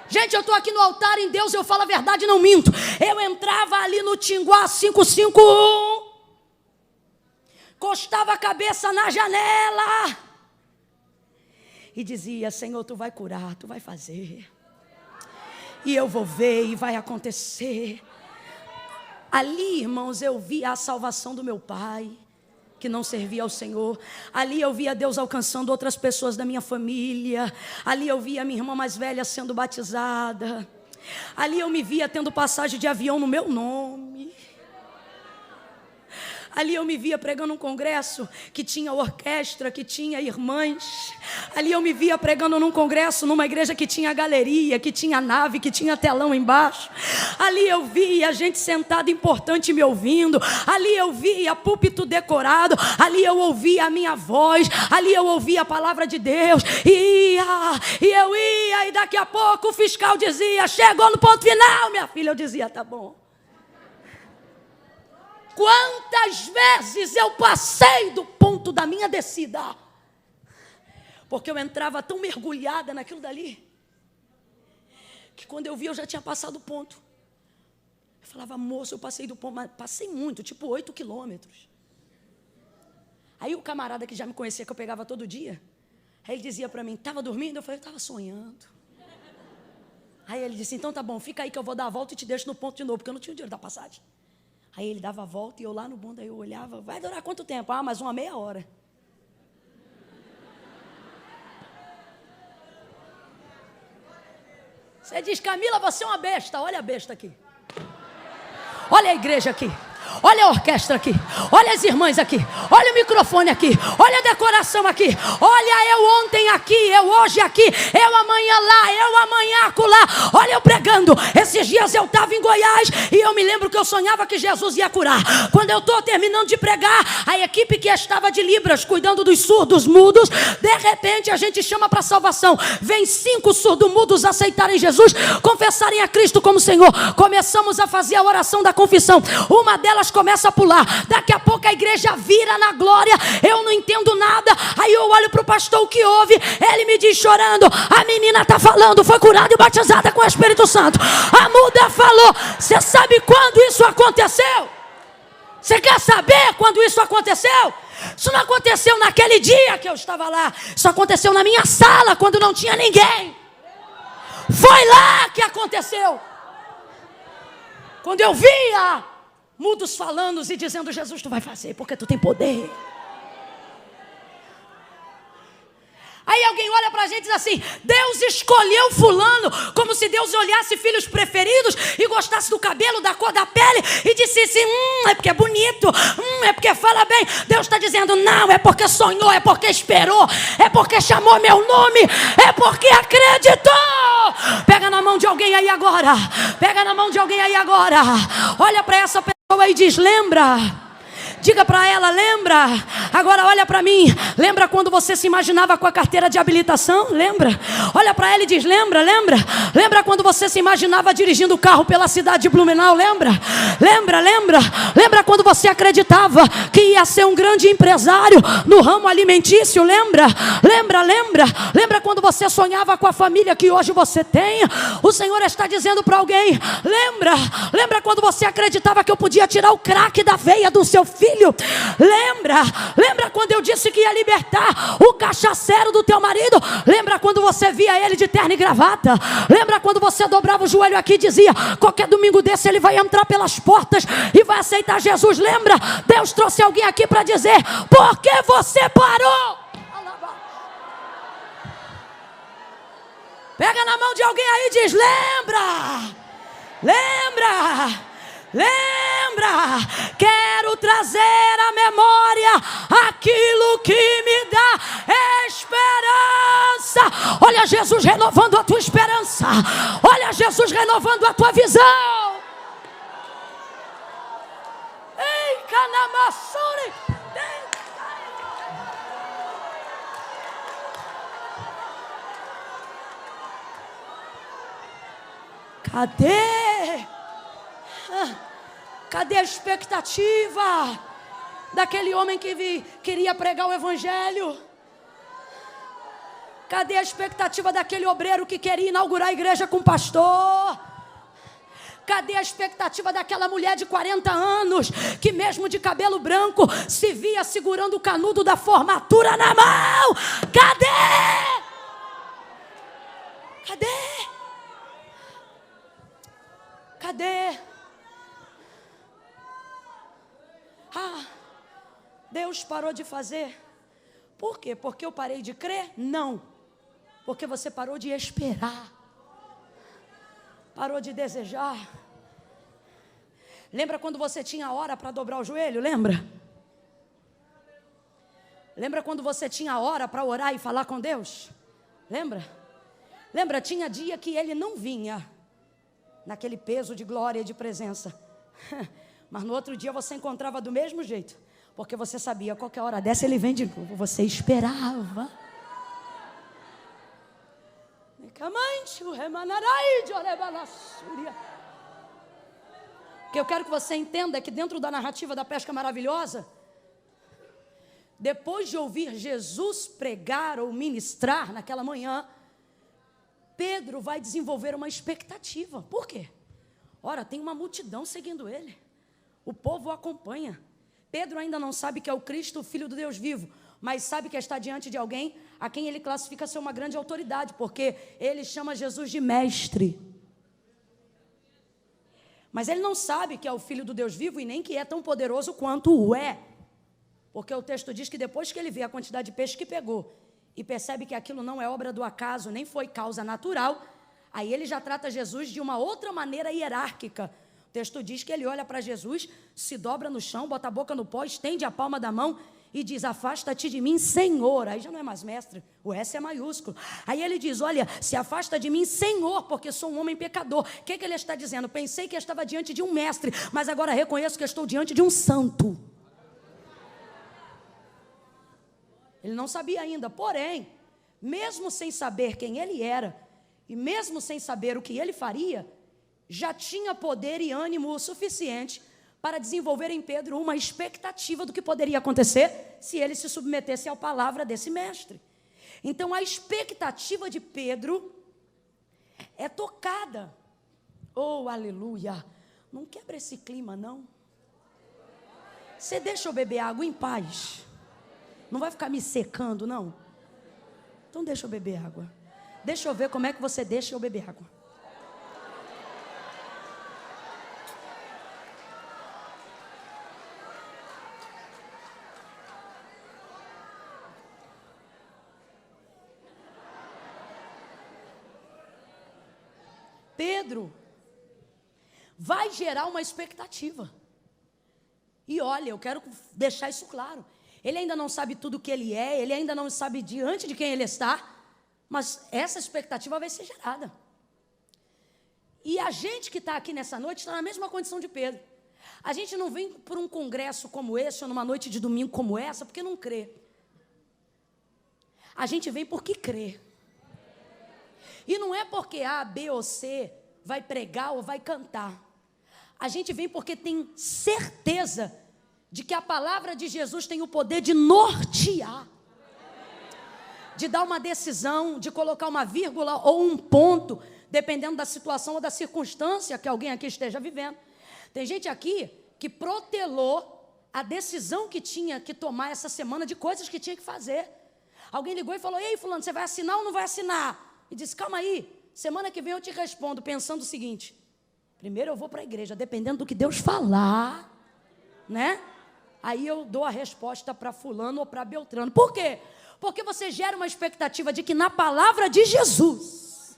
Speaker 1: Gente, eu estou aqui no altar em Deus, eu falo a verdade, não minto. Eu entrava ali no Tinguá 551, encostava a cabeça na janela e dizia, Senhor, tu vai curar, tu vai fazer. E eu vou ver e vai acontecer. Ali, irmãos, eu via a salvação do meu pai, que não servia ao Senhor. Ali eu via Deus alcançando outras pessoas da minha família. Ali eu via minha irmã mais velha sendo batizada. Ali eu me via tendo passagem de avião no meu nome. Ali eu me via pregando um congresso que tinha orquestra, que tinha irmãs. Ali eu me via pregando num congresso, numa igreja que tinha galeria, que tinha nave, que tinha telão embaixo. Ali eu via gente sentada importante me ouvindo. Ali eu via púlpito decorado. Ali eu ouvia a minha voz. Ali eu ouvia a palavra de Deus. E eu ia, e daqui a pouco o fiscal dizia, chegou no ponto final, minha filha. Eu dizia, tá bom. Quantas vezes eu passei do ponto da minha descida, porque eu entrava tão mergulhada naquilo dali, que quando eu vi eu já tinha passado o ponto. Eu falava, moço, eu passei do ponto, mas passei muito, tipo 8 quilômetros. Aí o camarada que já me conhecia, que eu pegava todo dia, aí ele dizia para mim, estava dormindo? Eu falei, eu estava sonhando. Aí ele disse, então tá bom, fica aí que eu vou dar a volta e te deixo no ponto de novo, porque eu não tinha o dinheiro da passagem. Aí ele dava a volta e eu lá no bonde, aí eu olhava, vai durar quanto tempo? Ah, mais uma meia hora. Você diz, Camila, você é uma besta. Olha a besta aqui. Olha a igreja aqui. Olha a orquestra aqui, olha as irmãs aqui, olha o microfone aqui, olha a decoração aqui, olha eu ontem aqui, eu hoje aqui, eu amanhã lá, eu amanhã acolá. Olha eu pregando. Esses dias eu estava em Goiás e eu me lembro que eu sonhava que Jesus ia curar. Quando eu estou terminando de pregar, a equipe que estava de Libras, cuidando dos surdos mudos, de repente a gente chama para salvação. Vem 5 surdos-mudos aceitarem Jesus, confessarem a Cristo como Senhor. Começamos a fazer a oração da confissão. Uma delas começa a pular. Daqui a pouco a igreja vira na glória. Eu não entendo nada. Aí eu olho para o pastor, o que houve? Ele me diz chorando, a menina está falando, foi curada e batizada com o Espírito Santo. A muda falou. Você sabe quando isso aconteceu? Você quer saber quando isso aconteceu? Isso não aconteceu naquele dia que eu estava lá. Isso aconteceu na minha sala, quando não tinha ninguém. Foi lá que aconteceu. Quando eu via mudos falando e dizendo, Jesus, tu vai fazer, porque tu tem poder. Aí alguém olha pra gente e diz assim, Deus escolheu fulano, como se Deus olhasse filhos preferidos e gostasse do cabelo, da cor da pele e disse assim, é porque é bonito, é porque fala bem. Deus está dizendo, não, é porque sonhou, é porque esperou, é porque chamou meu nome, é porque acreditou. Pega na mão de alguém aí agora, pega na mão de alguém aí agora, olha para essa pessoa e diz, lembra? Diga para ela, lembra? Agora olha para mim. Lembra quando você se imaginava com a carteira de habilitação? Lembra? Olha para ela e diz, lembra? Lembra? Lembra quando você se imaginava dirigindo o carro pela cidade de Blumenau? Lembra? Lembra? Lembra? Lembra quando você acreditava que ia ser um grande empresário no ramo alimentício? Lembra? Lembra? Lembra? Lembra quando você sonhava com a família que hoje você tem? O Senhor está dizendo para alguém, lembra? Lembra quando você acreditava que eu podia tirar o crack da veia do seu filho? Lembra? Lembra quando eu disse que ia libertar o cachaceiro do teu marido? Lembra quando você via ele de terno e gravata? Lembra quando você dobrava o joelho aqui e dizia, qualquer domingo desse ele vai entrar pelas portas e vai aceitar Jesus? Lembra? Deus trouxe alguém aqui para dizer, por que você parou? Pega na mão de alguém aí e diz, lembra? Lembra? Lembra? Quero trazer à memória aquilo que me dá esperança. Olha Jesus renovando a tua esperança. Olha Jesus renovando a tua visão. Ei, Canamassuri. Cadê? Cadê a expectativa daquele homem que queria pregar o evangelho? Cadê a expectativa daquele obreiro que queria inaugurar a igreja com pastor? Cadê a expectativa daquela mulher de 40 anos que mesmo de cabelo branco se via segurando o canudo da formatura na mão? Cadê? Cadê? Cadê? Deus parou de fazer. Por quê? Porque eu parei de crer? Não. Porque você parou de esperar. Parou de desejar. Lembra quando você tinha hora para dobrar o joelho? Lembra? Lembra quando você tinha hora para orar e falar com Deus? Lembra? Lembra? Tinha dia que Ele não vinha naquele peso de glória e de presença. Mas no outro dia você encontrava do mesmo jeito. Porque você sabia, qualquer hora dessa Ele vem de novo. Você esperava. O que eu quero que você entenda é que dentro da narrativa da pesca maravilhosa, depois de ouvir Jesus pregar ou ministrar naquela manhã, Pedro vai desenvolver uma expectativa. Por quê? Ora, tem uma multidão seguindo ele. O povo o acompanha. Pedro ainda não sabe que é o Cristo, o Filho do Deus vivo, mas sabe que está diante de alguém a quem ele classifica ser uma grande autoridade, porque ele chama Jesus de mestre. Mas ele não sabe que é o Filho do Deus vivo e nem que é tão poderoso quanto o é. Porque o texto diz que depois que ele vê a quantidade de peixe que pegou e percebe que aquilo não é obra do acaso, nem foi causa natural, aí ele já trata Jesus de uma outra maneira hierárquica. O texto diz que ele olha para Jesus, se dobra no chão, bota a boca no pó, estende a palma da mão e diz: afasta-te de mim, Senhor. Aí já não é mais mestre, o S é maiúsculo. Aí ele diz: olha, se afasta de mim, Senhor, porque sou um homem pecador. O que ele está dizendo? Pensei que eu estava diante de um mestre, mas agora reconheço que eu estou diante de um santo. Ele não sabia ainda, porém, mesmo sem saber quem ele era, e mesmo sem saber o que ele faria, já tinha poder e ânimo o suficiente para desenvolver em Pedro uma expectativa do que poderia acontecer se ele se submetesse à palavra desse mestre. Então a expectativa de Pedro é tocada. Oh, aleluia! Não quebra esse clima, não. Você deixa eu beber água em paz. Não vai ficar me secando, não? Então deixa eu beber água. Deixa eu ver como é que você deixa eu beber água. Pedro vai gerar uma expectativa. E olha, eu quero deixar isso claro. Ele ainda não sabe tudo o que ele é, ele ainda não sabe diante de quem ele está, mas essa expectativa vai ser gerada. E a gente que está aqui nessa noite está na mesma condição de Pedro. A gente não vem por um congresso como esse, ou numa noite de domingo como essa, porque não crê. A gente vem porque crê. E não é porque A, B ou C vai pregar ou vai cantar. A gente vem porque tem certeza de que a palavra de Jesus tem o poder de nortear, de dar uma decisão, de colocar uma vírgula ou um ponto, dependendo da situação ou da circunstância que alguém aqui esteja vivendo. Tem gente aqui que protelou a decisão que tinha que tomar essa semana de coisas que tinha que fazer. Alguém ligou e falou: ei, fulano, você vai assinar ou não vai assinar? E disse: calma aí, semana que vem eu te respondo, pensando o seguinte: primeiro eu vou para a igreja, dependendo do que Deus falar, né? Aí eu dou a resposta para fulano ou para Beltrano. Por quê? Porque você gera uma expectativa de que na palavra de Jesus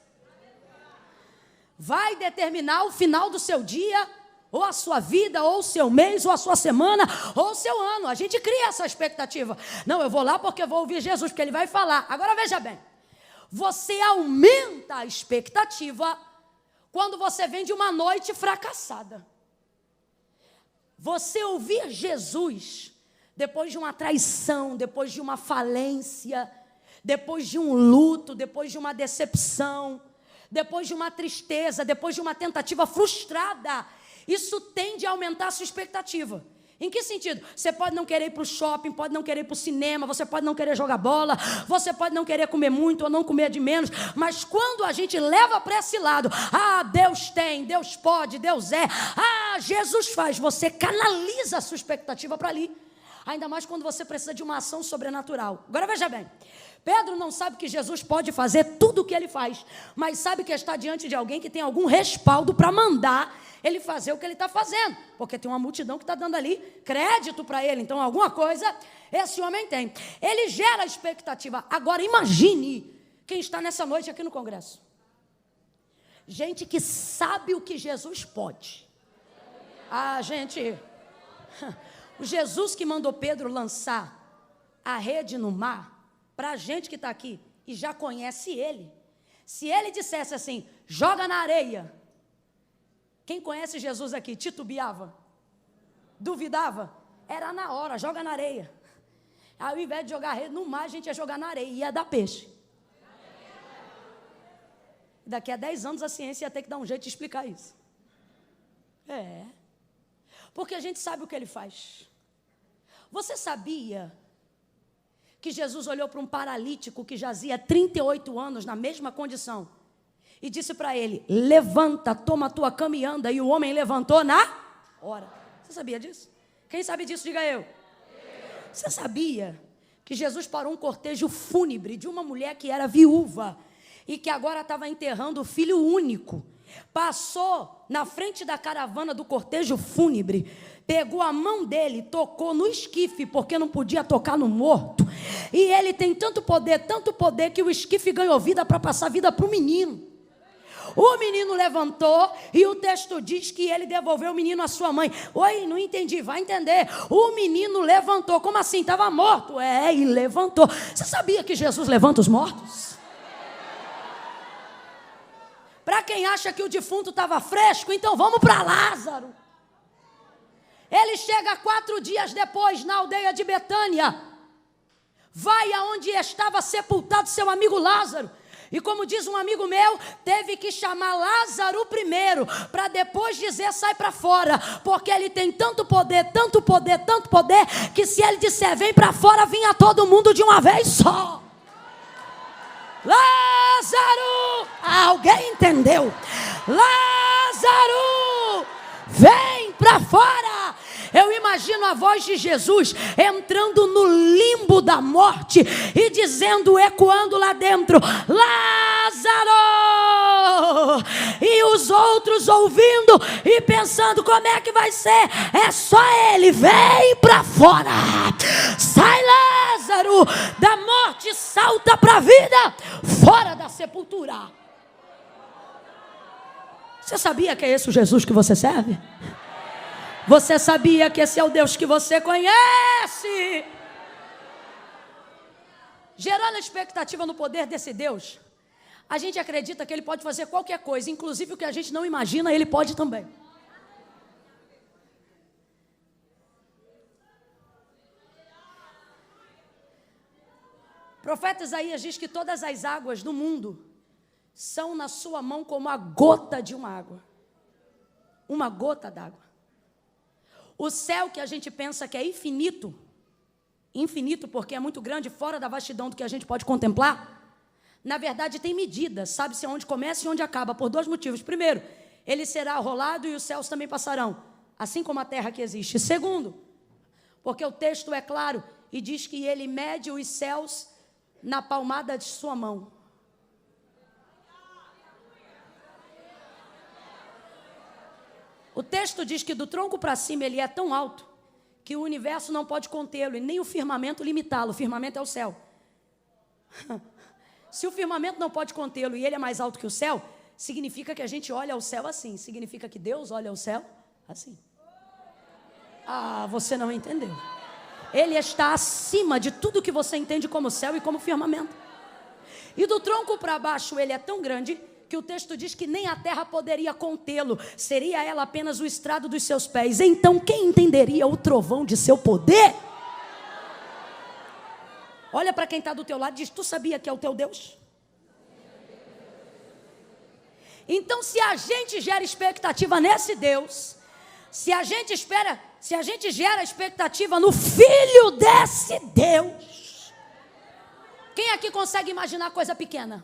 Speaker 1: vai determinar o final do seu dia, ou a sua vida, ou o seu mês, ou a sua semana, ou o seu ano. A gente cria essa expectativa. Não, eu vou lá porque eu vou ouvir Jesus, porque ele vai falar. Agora veja bem, você aumenta a expectativa quando você vem de uma noite fracassada. Você ouvir Jesus depois de uma traição, depois de uma falência, depois de um luto, depois de uma decepção, depois de uma tristeza, depois de uma tentativa frustrada, isso tende a aumentar a sua expectativa. Em que sentido? Você pode não querer ir para o shopping, pode não querer ir para o cinema, você pode não querer jogar bola, você pode não querer comer muito ou não comer de menos, mas quando a gente leva para esse lado, Deus tem, Deus pode, Deus é, Jesus faz, você canaliza a sua expectativa para ali. Ainda mais quando você precisa de uma ação sobrenatural. Agora veja bem, Pedro não sabe que Jesus pode fazer tudo o que ele faz, mas sabe que está diante de alguém que tem algum respaldo para mandar ele fazer o que ele está fazendo, porque tem uma multidão que está dando ali crédito para ele, então alguma coisa esse homem tem. Ele gera expectativa. Agora imagine quem está nessa noite aqui no congresso. Gente que sabe o que Jesus pode. Gente... O Jesus que mandou Pedro lançar a rede no mar, para a gente que está aqui e já conhece ele, se ele dissesse assim, joga na areia, quem conhece Jesus aqui titubeava, duvidava, era na hora, joga na areia. Ao invés de jogar a rede no mar, a gente ia jogar na areia e ia dar peixe. Daqui a 10 anos a ciência ia ter que dar um jeito de explicar isso. Porque a gente sabe o que ele faz. Você sabia que Jesus olhou para um paralítico que jazia 38 anos na mesma condição e disse para ele, levanta, toma a tua cama e anda, e o homem levantou na hora. Você sabia disso? Quem sabe disso, diga eu. Você sabia que Jesus parou um cortejo fúnebre de uma mulher que era viúva e que agora estava enterrando o filho único? Passou na frente da caravana do cortejo fúnebre, pegou a mão dele, tocou no esquife, porque não podia tocar no morto, e ele tem tanto poder que o esquife ganhou vida para passar vida para o menino. O menino levantou e o texto diz que ele devolveu o menino à sua mãe. Oi, não entendi, vai entender. O menino levantou, como assim? Estava morto? E levantou. Você sabia que Jesus levanta os mortos? Para quem acha que o defunto estava fresco, então vamos para Lázaro. Ele chega 4 dias depois na aldeia de Betânia. Vai aonde estava sepultado seu amigo Lázaro. E como diz um amigo meu, teve que chamar Lázaro primeiro, para depois dizer sai para fora. Porque ele tem tanto poder, que se ele disser vem para fora, vinha todo mundo de uma vez só. Lázaro, alguém entendeu? Lázaro, vem para fora. Eu imagino a voz de Jesus entrando no limbo da morte e dizendo, ecoando lá dentro, Lázaro! E os outros ouvindo e pensando, como é que vai ser? É só ele, vem para fora. Sai, Lázaro, da morte, salta para a vida, fora da sepultura. Você sabia que é esse o Jesus que você serve? Você sabia que esse é o Deus que você conhece? Gerando expectativa no poder desse Deus, a gente acredita que ele pode fazer qualquer coisa, inclusive o que a gente não imagina, ele pode também. O profeta Isaías diz que todas as águas do mundo são na sua mão como a gota de uma água. Uma gota d'água. O céu que a gente pensa que é infinito, infinito porque é muito grande, fora da vastidão do que a gente pode contemplar, na verdade tem medida, sabe-se onde começa e onde acaba, por 2 motivos. Primeiro, ele será rolado e os céus também passarão, assim como a terra que existe. Segundo, porque o texto é claro e diz que ele mede os céus na palmada de sua mão. O texto diz que do tronco para cima ele é tão alto que o universo não pode contê-lo e nem o firmamento limitá-lo. O firmamento é o céu. Se o firmamento não pode contê-lo e ele é mais alto que o céu, significa que a gente olha ao céu assim. Significa que Deus olha ao céu Assim. Ah, você não entendeu. Ele está acima de tudo que você entende como céu e como firmamento. E do tronco para baixo ele é tão grande que o texto diz que nem a terra poderia contê-lo. Seria ela apenas o estrado dos seus pés. Então quem entenderia o trovão de seu poder? Olha para quem está do teu lado e diz: tu sabia que é o teu Deus? Então se a gente gera expectativa nesse Deus, se a gente gera expectativa no Filho desse Deus, quem aqui consegue imaginar coisa pequena?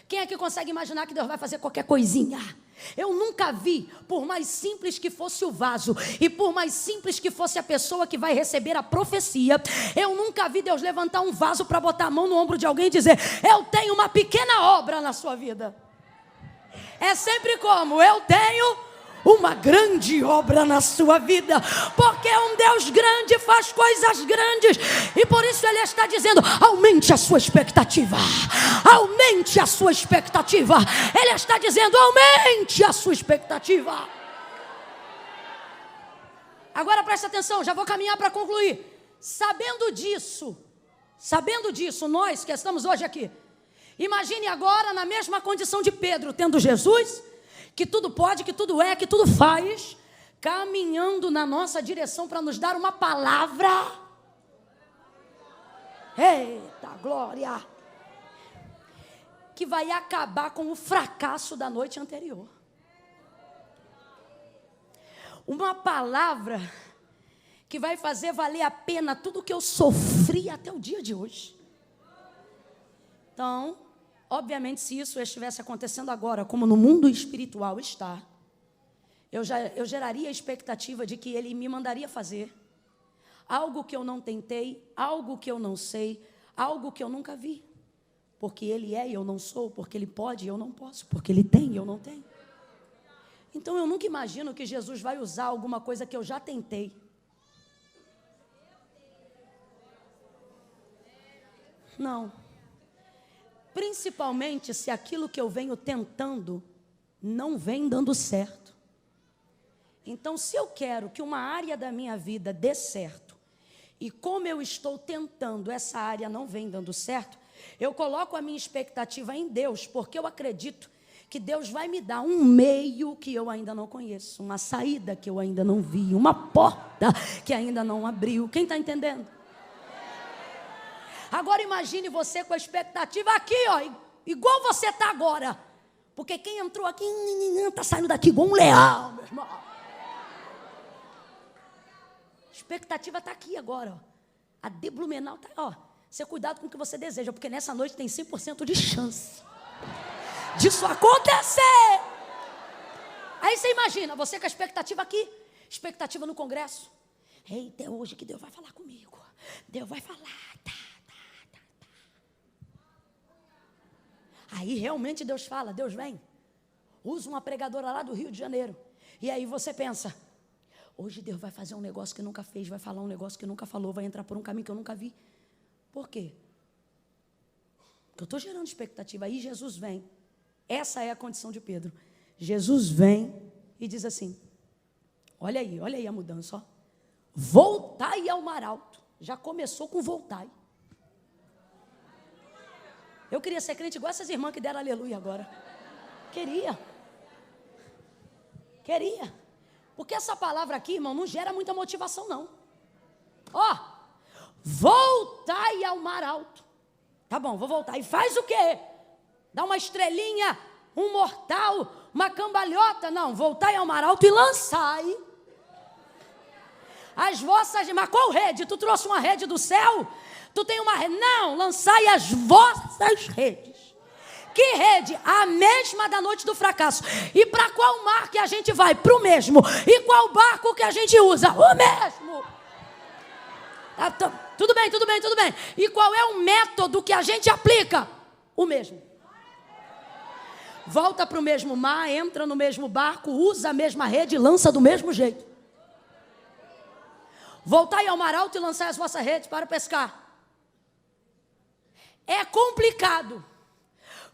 Speaker 1: Quem aqui consegue imaginar que Deus vai fazer qualquer coisinha? Eu nunca vi, por mais simples que fosse o vaso, e por mais simples que fosse a pessoa que vai receber a profecia, eu nunca vi Deus levantar um vaso para botar a mão no ombro de alguém e dizer: eu tenho uma pequena obra na sua vida. É sempre como: eu tenho uma grande obra na sua vida, porque um Deus grande faz coisas grandes, e por isso Ele está dizendo: aumente a sua expectativa, aumente a sua expectativa. Ele está dizendo: aumente a sua expectativa. Agora presta atenção, já vou caminhar para concluir. Sabendo disso, nós que estamos hoje aqui, imagine agora na mesma condição de Pedro, tendo Jesus, que tudo pode, que tudo é, que tudo faz, caminhando na nossa direção para nos dar uma palavra. Eita glória! Que vai acabar com o fracasso da noite anterior. Uma palavra que vai fazer valer a pena tudo que eu sofri até o dia de hoje. Então, obviamente, se isso estivesse acontecendo agora, como no mundo espiritual está, eu geraria a expectativa de que Ele me mandaria fazer algo que eu não tentei, algo que eu não sei, algo que eu nunca vi. Porque Ele é e eu não sou, porque Ele pode e eu não posso, porque Ele tem e eu não tenho. Então eu nunca imagino que Jesus vai usar alguma coisa que eu já tentei. Não. Principalmente se aquilo que eu venho tentando não vem dando certo. Então, se eu quero que uma área da minha vida dê certo, e como eu estou tentando, essa área não vem dando certo, eu coloco a minha expectativa em Deus, porque eu acredito que Deus vai me dar um meio que eu ainda não conheço, uma saída que eu ainda não vi, uma porta que ainda não abriu. Quem está entendendo? Agora imagine você com a expectativa aqui, ó, igual você está agora. Porque quem entrou aqui está saindo daqui igual um leão, meu irmão. A expectativa está aqui agora, ó. A de Blumenau está, ó. Você cuidado com o que você deseja, porque nessa noite tem 100% de chance disso acontecer. Aí você imagina, você com a expectativa aqui, expectativa no congresso. Eita, é hoje que Deus vai falar comigo. Deus vai falar, tá. Aí realmente Deus fala, Deus vem. Usa uma pregadora lá do Rio de Janeiro. E aí você pensa: hoje Deus vai fazer um negócio que nunca fez, vai falar um negócio que nunca falou, vai entrar por um caminho que eu nunca vi. Por quê? Porque eu estou gerando expectativa. Aí Jesus vem. Essa é a condição de Pedro. Jesus vem e diz assim: olha aí a mudança, ó. Voltai ao mar alto. Já começou com voltai. Eu queria ser crente igual essas irmãs que deram aleluia agora. Queria. Porque essa palavra aqui, irmão, não gera muita motivação, não. Ó, voltai ao mar alto. Tá bom, vou voltar. E faz o quê? Dá uma estrelinha, um mortal, uma cambalhota? Não, voltai ao mar alto e lançai as vossas... Mas qual rede? Tu trouxe uma rede do céu? Tu tem uma rede? Não, lançai as vossas redes. Que rede? A mesma da noite do fracasso. E para qual mar que a gente vai? Para o mesmo. E qual barco que a gente usa? O mesmo. Tudo bem. E qual é o método que a gente aplica? O mesmo. Volta para o mesmo mar, entra no mesmo barco, usa a mesma rede e lança do mesmo jeito. Voltai ao mar alto e lançai as vossas redes para pescar. É complicado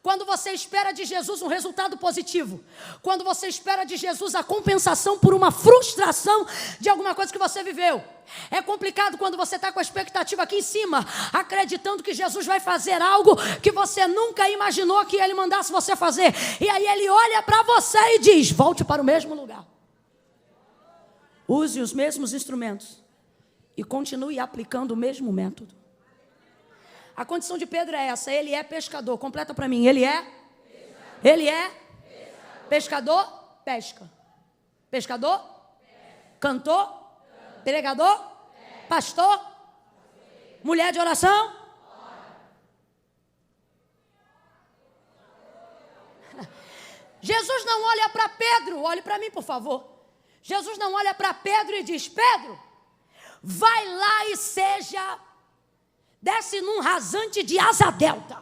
Speaker 1: Quando você espera de Jesus um resultado positivo, quando você espera de Jesus a compensação por uma frustração de alguma coisa que você viveu. É complicado quando você está com a expectativa aqui em cima, acreditando que Jesus vai fazer algo que você nunca imaginou que Ele mandasse você fazer. E aí Ele olha para você e diz: volte para o mesmo lugar. Use os mesmos instrumentos e continue aplicando o mesmo método. A condição de Pedro é essa: ele é pescador. Completa para mim. Ele é? Pescador? Pesca. Pescador? Cantor? Pregador? Pastor? Mulher de oração? Jesus não olha para Pedro. Olhe para mim, por favor. Jesus não olha para Pedro e diz: Pedro, vai lá e desce num rasante de asa delta.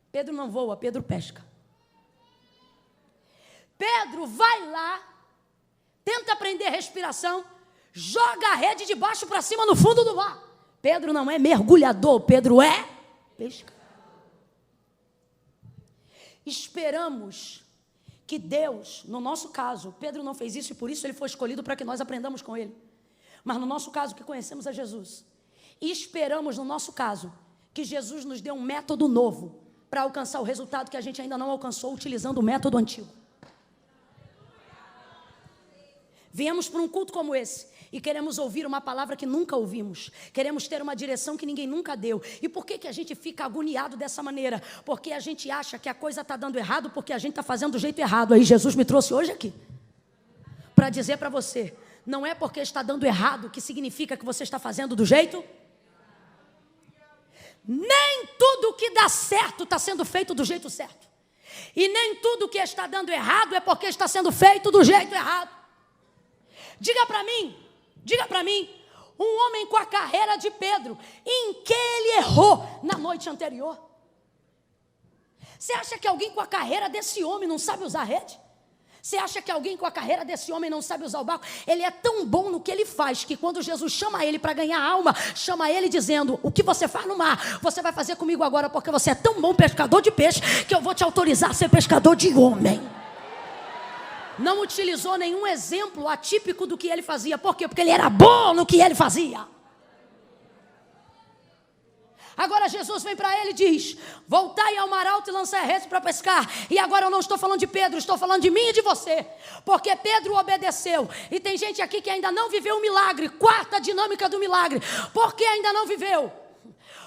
Speaker 1: Pedro não voa, Pedro pesca. Pedro vai lá, tenta prender respiração, joga a rede de baixo para cima no fundo do mar. Pedro não é mergulhador, Pedro é pescador. Esperamos que Deus, no nosso caso, Pedro não fez isso e por isso ele foi escolhido para que nós aprendamos com ele. Mas no nosso caso, que conhecemos a Jesus, e esperamos no nosso caso, que Jesus nos dê um método novo para alcançar o resultado que a gente ainda não alcançou utilizando o método antigo. Viemos para um culto como esse e queremos ouvir uma palavra que nunca ouvimos. Queremos ter uma direção que ninguém nunca deu. E por que a gente fica agoniado dessa maneira? Porque a gente acha que a coisa está dando errado porque a gente está fazendo do jeito errado. Aí Jesus me trouxe hoje aqui para dizer para você: não é porque está dando errado que significa que você está fazendo do jeito. Nem tudo que dá certo está sendo feito do jeito certo. E nem tudo que está dando errado é porque está sendo feito do jeito errado. Diga para mim, um homem com a carreira de Pedro, em que ele errou na noite anterior? Você acha que alguém com a carreira desse homem não sabe usar rede? Você acha que alguém com a carreira desse homem não sabe usar o barco? Ele é tão bom no que ele faz, que quando Jesus chama ele para ganhar alma, chama ele dizendo: o que você faz no mar, você vai fazer comigo agora, porque você é tão bom pescador de peixe, que eu vou te autorizar a ser pescador de homem. Não utilizou nenhum exemplo atípico do que ele fazia. Por quê? Porque ele era bom no que ele fazia. Agora Jesus vem para ele e diz: voltai ao mar alto e lançai a rede para pescar. E agora eu não estou falando de Pedro, estou falando de mim e de você. Porque Pedro obedeceu. E tem gente aqui que ainda não viveu o milagre. Quarta dinâmica do milagre. Por que ainda não viveu?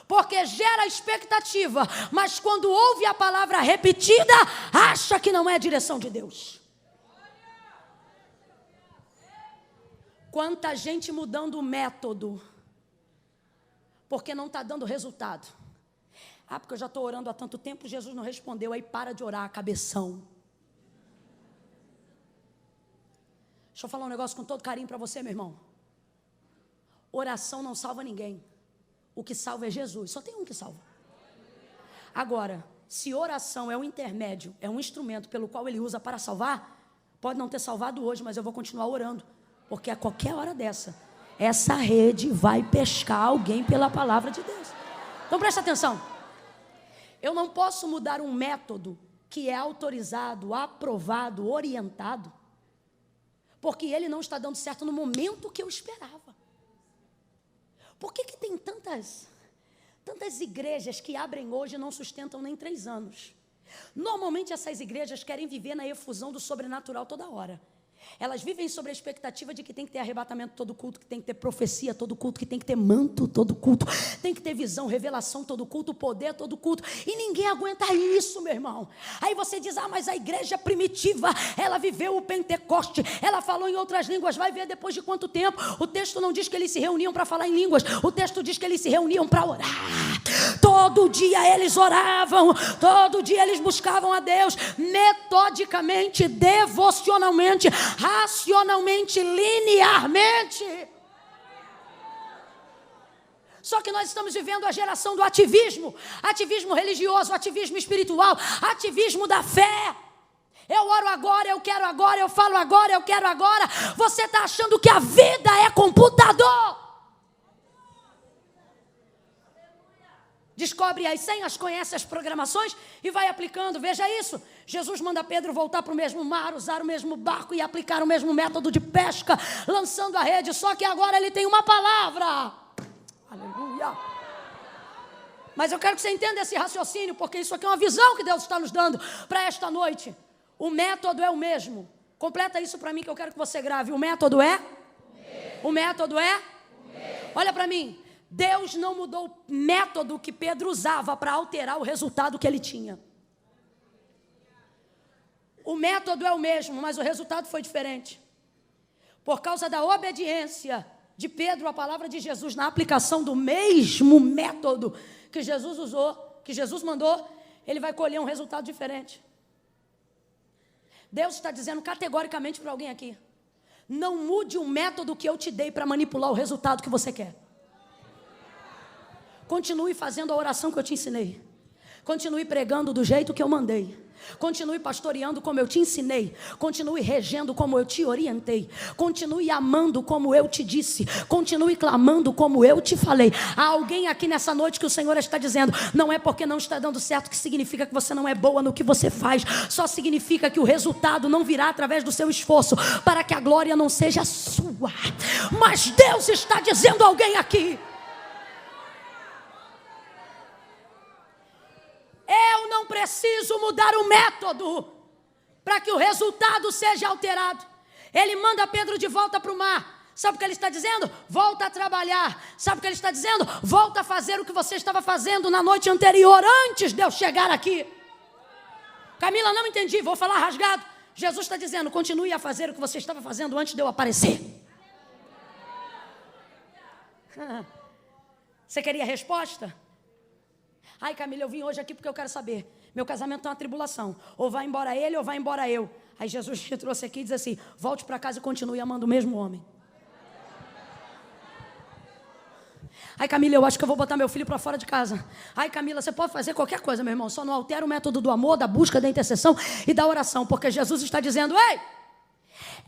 Speaker 1: Porque gera expectativa, mas quando ouve a palavra repetida, acha que não é a direção de Deus. Quanta gente mudando o método porque não está dando resultado. Ah, porque eu já estou orando há tanto tempo, Jesus não respondeu. Aí para de orar, cabeção. Deixa eu falar um negócio com todo carinho para você, meu irmão. Oração não salva ninguém. O que salva é Jesus. Só tem um que salva. Agora, se oração é um intermédio, é um instrumento pelo qual Ele usa para salvar, pode não ter salvado hoje, mas eu vou continuar orando. Porque a qualquer hora dessa, essa rede vai pescar alguém pela palavra de Deus. Então presta atenção. Eu não posso mudar um método que é autorizado, aprovado, orientado, porque ele não está dando certo no momento que eu esperava. Por que tem tantas igrejas que abrem hoje e não sustentam nem 3 anos? Normalmente essas igrejas querem viver na efusão do sobrenatural toda hora. Elas vivem sobre a expectativa de que tem que ter arrebatamento todo culto, que tem que ter profecia todo culto, que tem que ter manto todo culto, tem que ter visão, revelação todo culto, poder todo culto, e ninguém aguenta isso, meu irmão. Aí você diz: ah, mas a igreja primitiva, ela viveu o Pentecoste, ela falou em outras línguas. Vai ver depois de quanto tempo. O texto não diz que eles se reuniam para falar em línguas, o texto diz que eles se reuniam para orar. Todo dia eles oravam, todo dia eles buscavam a Deus, metodicamente, devocionalmente, racionalmente, linearmente. Só que nós estamos vivendo a geração do ativismo religioso, ativismo espiritual, ativismo da fé. Eu oro agora, eu quero agora, eu falo agora, eu quero agora. Você está achando que a vida é computador? descobre as senhas, conhece as programações e vai aplicando. Veja isso, Jesus manda Pedro voltar para o mesmo mar, usar o mesmo barco e aplicar o mesmo método de pesca, lançando a rede, só que agora ele tem uma palavra. Aleluia. Mas eu quero que você entenda esse raciocínio, porque isso aqui é uma visão que Deus está nos dando para esta noite. O método é o mesmo. Completa isso para mim que eu quero que você grave. O método é? O método é? Olha para mim. Deus não mudou o método que Pedro usava para alterar o resultado que ele tinha. O método é o mesmo, mas o resultado foi diferente. Por causa da obediência de Pedro à palavra de Jesus, na aplicação do mesmo método que Jesus usou, que Jesus mandou, ele vai colher um resultado diferente. Deus está dizendo categoricamente para alguém aqui: não mude o método que eu te dei para manipular o resultado que você quer. Continue fazendo a oração que eu te ensinei. Continue pregando do jeito que eu mandei. Continue pastoreando como eu te ensinei. Continue regendo como eu te orientei. Continue amando como eu te disse. Continue clamando como eu te falei. Há alguém aqui nessa noite que o Senhor está dizendo: não é porque não está dando certo que significa que você não é boa no que você faz. Só significa que o resultado não virá através do seu esforço, para que a glória não seja sua. Mas Deus está dizendo a alguém aqui: eu não preciso mudar o método para que o resultado seja alterado. Ele manda Pedro de volta para o mar. Sabe o que ele está dizendo? Volta a trabalhar. Sabe o que ele está dizendo? Volta a fazer o que você estava fazendo na noite anterior, antes de eu chegar aqui. Camila, não entendi, vou falar rasgado. Jesus está dizendo: continue a fazer o que você estava fazendo antes de eu aparecer. Você queria a resposta? Ai, Camila, eu vim hoje aqui porque eu quero saber. Meu casamento está uma tribulação. Ou vai embora ele ou vai embora eu. Aí Jesus te trouxe aqui e diz assim: volte para casa e continue amando o mesmo homem. Ai, Camila, eu acho que eu vou botar meu filho para fora de casa. Ai, Camila, você pode fazer qualquer coisa, meu irmão. Só não altera o método do amor, da busca, da intercessão e da oração. Porque Jesus está dizendo: ei,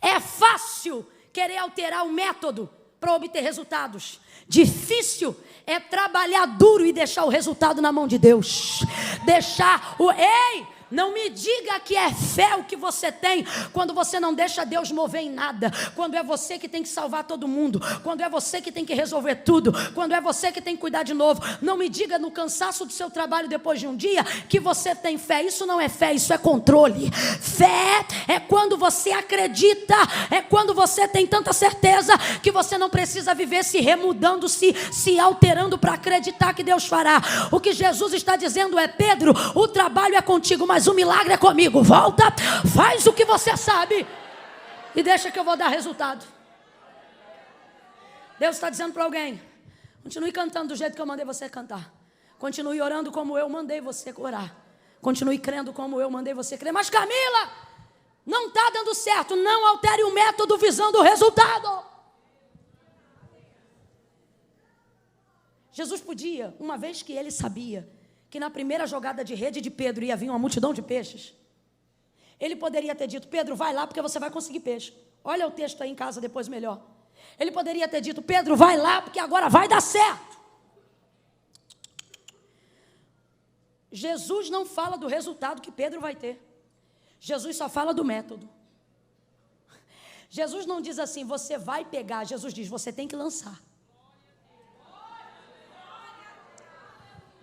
Speaker 1: é fácil querer alterar o método para obter resultados. Difícil é trabalhar duro e deixar o resultado na mão de Deus. Não me diga que é fé o que você tem, quando você não deixa Deus mover em nada. Quando é você que tem que salvar todo mundo. Quando é você que tem que resolver tudo. Quando é você que tem que cuidar de novo. Não me diga no cansaço do seu trabalho depois de um dia que você tem fé. Isso não é fé, isso é controle. Fé é quando você acredita. É quando você tem tanta certeza que você não precisa viver se remudando, se alterando para acreditar que Deus fará. O que Jesus está dizendo é: Pedro, o trabalho é contigo, mas o milagre é comigo. Volta, faz o que você sabe e deixa que eu vou dar resultado. Deus está dizendo para alguém: continue cantando do jeito que eu mandei você cantar. Continue orando como eu mandei você orar. Continue crendo como eu mandei você crer. Mas Camila, não está dando certo. Não altere o método visando o resultado. Jesus podia, uma vez que ele sabia que na primeira jogada de rede de Pedro ia vir uma multidão de peixes, ele poderia ter dito: Pedro, vai lá porque você vai conseguir peixe. Olha o texto aí em casa depois melhor. Ele poderia ter dito: Pedro, vai lá porque agora vai dar certo. Jesus não fala do resultado que Pedro vai ter. Jesus só fala do método. Jesus não diz assim: você vai pegar. Jesus diz: você tem que lançar.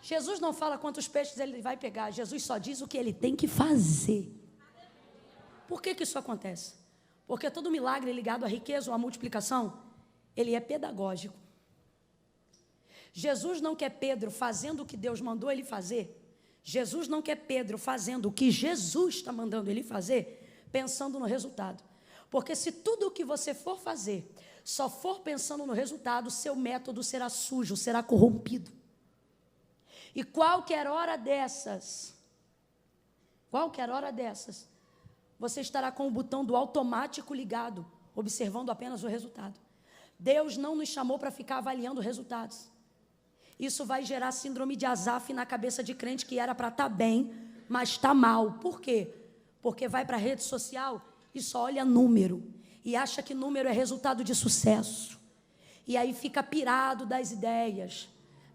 Speaker 1: Jesus não fala quantos peixes ele vai pegar. Jesus só diz o que ele tem que fazer. Por que isso acontece? Porque todo milagre ligado à riqueza ou à multiplicação, ele é pedagógico. Jesus não quer Pedro fazendo o que Deus mandou ele fazer. Jesus não quer Pedro fazendo o que Jesus está mandando ele fazer, pensando no resultado. Porque se tudo o que você for fazer só for pensando no resultado, seu método será sujo, será corrompido. E qualquer hora dessas, você estará com o botão do automático ligado, observando apenas o resultado. Deus não nos chamou para ficar avaliando resultados. Isso vai gerar síndrome de Asaf na cabeça de crente que era para estar bem, mas está mal. Por quê? Porque vai para a rede social e só olha número. E acha que número é resultado de sucesso. E aí fica pirado das ideias.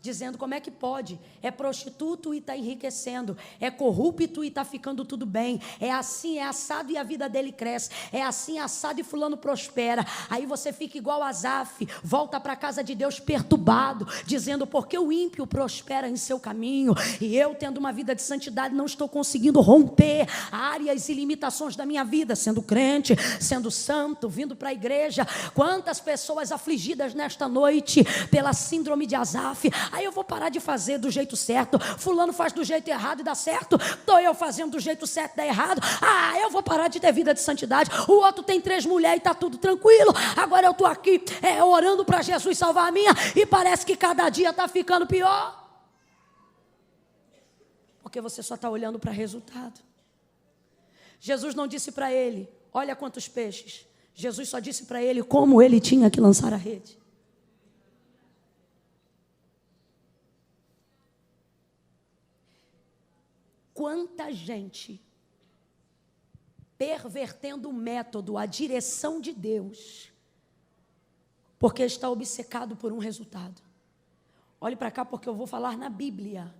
Speaker 1: dizendo como é que pode, é prostituto e está enriquecendo, é corrupto e está ficando tudo bem, é assim, é assado e a vida dele cresce, é assim, assado e fulano prospera. Aí você fica igual Asaf, volta para a casa de Deus perturbado, dizendo porque o ímpio prospera em seu caminho, e eu tendo uma vida de santidade não estou conseguindo romper áreas e limitações da minha vida, sendo crente, sendo santo, vindo para a igreja. Quantas pessoas afligidas nesta noite pela síndrome de Asaf. Aí eu vou parar de fazer do jeito certo, fulano faz do jeito errado e dá certo, estou eu fazendo do jeito certo e dá errado. Eu vou parar de ter vida de santidade, o outro tem 3 mulheres e está tudo tranquilo, agora eu estou aqui orando para Jesus salvar a minha, e parece que cada dia está ficando pior, porque você só está olhando para resultado. Jesus não disse para ele, olha quantos peixes, Jesus só disse para ele como ele tinha que lançar a rede. Quanta gente pervertendo o método, a direção de Deus, porque está obcecado por um resultado. Olhe para cá porque eu vou falar na Bíblia.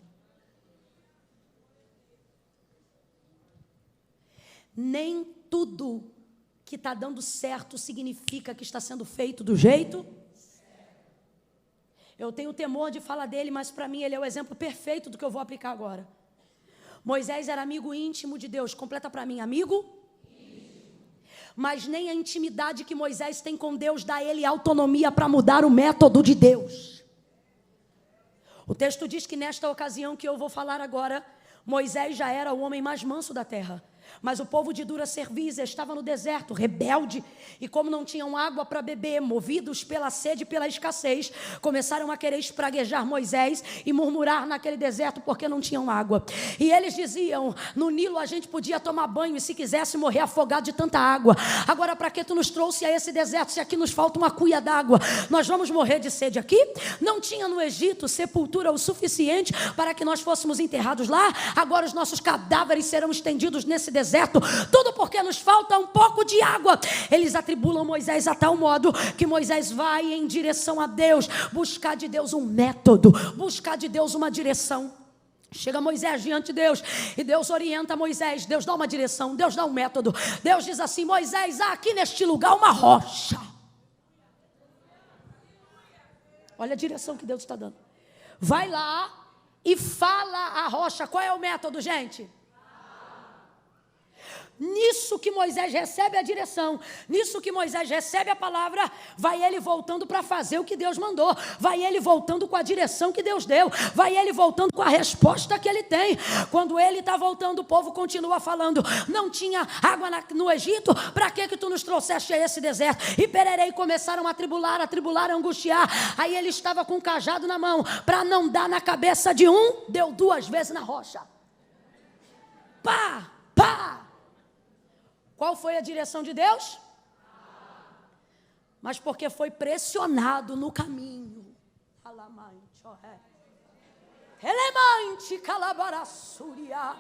Speaker 1: Nem tudo que está dando certo significa que está sendo feito do jeito certo. Eu tenho temor de falar dele, mas para mim ele é o exemplo perfeito do que eu vou aplicar agora. Moisés era amigo íntimo de Deus. Completa para mim, amigo? Mas nem a intimidade que Moisés tem com Deus dá a ele autonomia para mudar o método de Deus. O texto diz que nesta ocasião que eu vou falar agora, Moisés já era o homem mais manso da terra. Mas o povo de dura cerviz estava no deserto, rebelde, e como não tinham água para beber, movidos pela sede e pela escassez, começaram a querer espraguejar Moisés e murmurar naquele deserto porque não tinham água. E eles diziam, no Nilo a gente podia tomar banho e se quisesse morrer afogado de tanta água. Agora para que tu nos trouxe a esse deserto se aqui nos falta uma cuia d'água? Nós vamos morrer de sede aqui? Não tinha no Egito sepultura o suficiente para que nós fôssemos enterrados lá? Agora os nossos cadáveres serão estendidos nesse deserto, tudo porque nos falta um pouco de água. Eles atribulam Moisés a tal modo que Moisés vai em direção a Deus, buscar de Deus um método, buscar de Deus uma direção. Chega Moisés diante de Deus e Deus orienta Moisés, Deus dá uma direção, Deus dá um método. Deus diz assim, Moisés, há aqui neste lugar uma rocha. Olha a direção que Deus está dando. Vai lá e fala a rocha. Qual é o método, gente? Nisso que Moisés recebe a direção, nisso que Moisés recebe a palavra, vai ele voltando para fazer o que Deus mandou, vai ele voltando com a direção que Deus deu, vai ele voltando com a resposta que ele tem. Quando ele está voltando, o povo continua falando, não tinha água no Egito, para que tu nos trouxeste a esse deserto? E pererei, começaram a tribular, a angustiar. Aí ele estava com um cajado na mão, para não dar na cabeça de um, deu 2 vezes na rocha. Pá, pá. Qual foi a direção de Deus? Mas porque foi pressionado no caminho. Elemante calabaraçuria.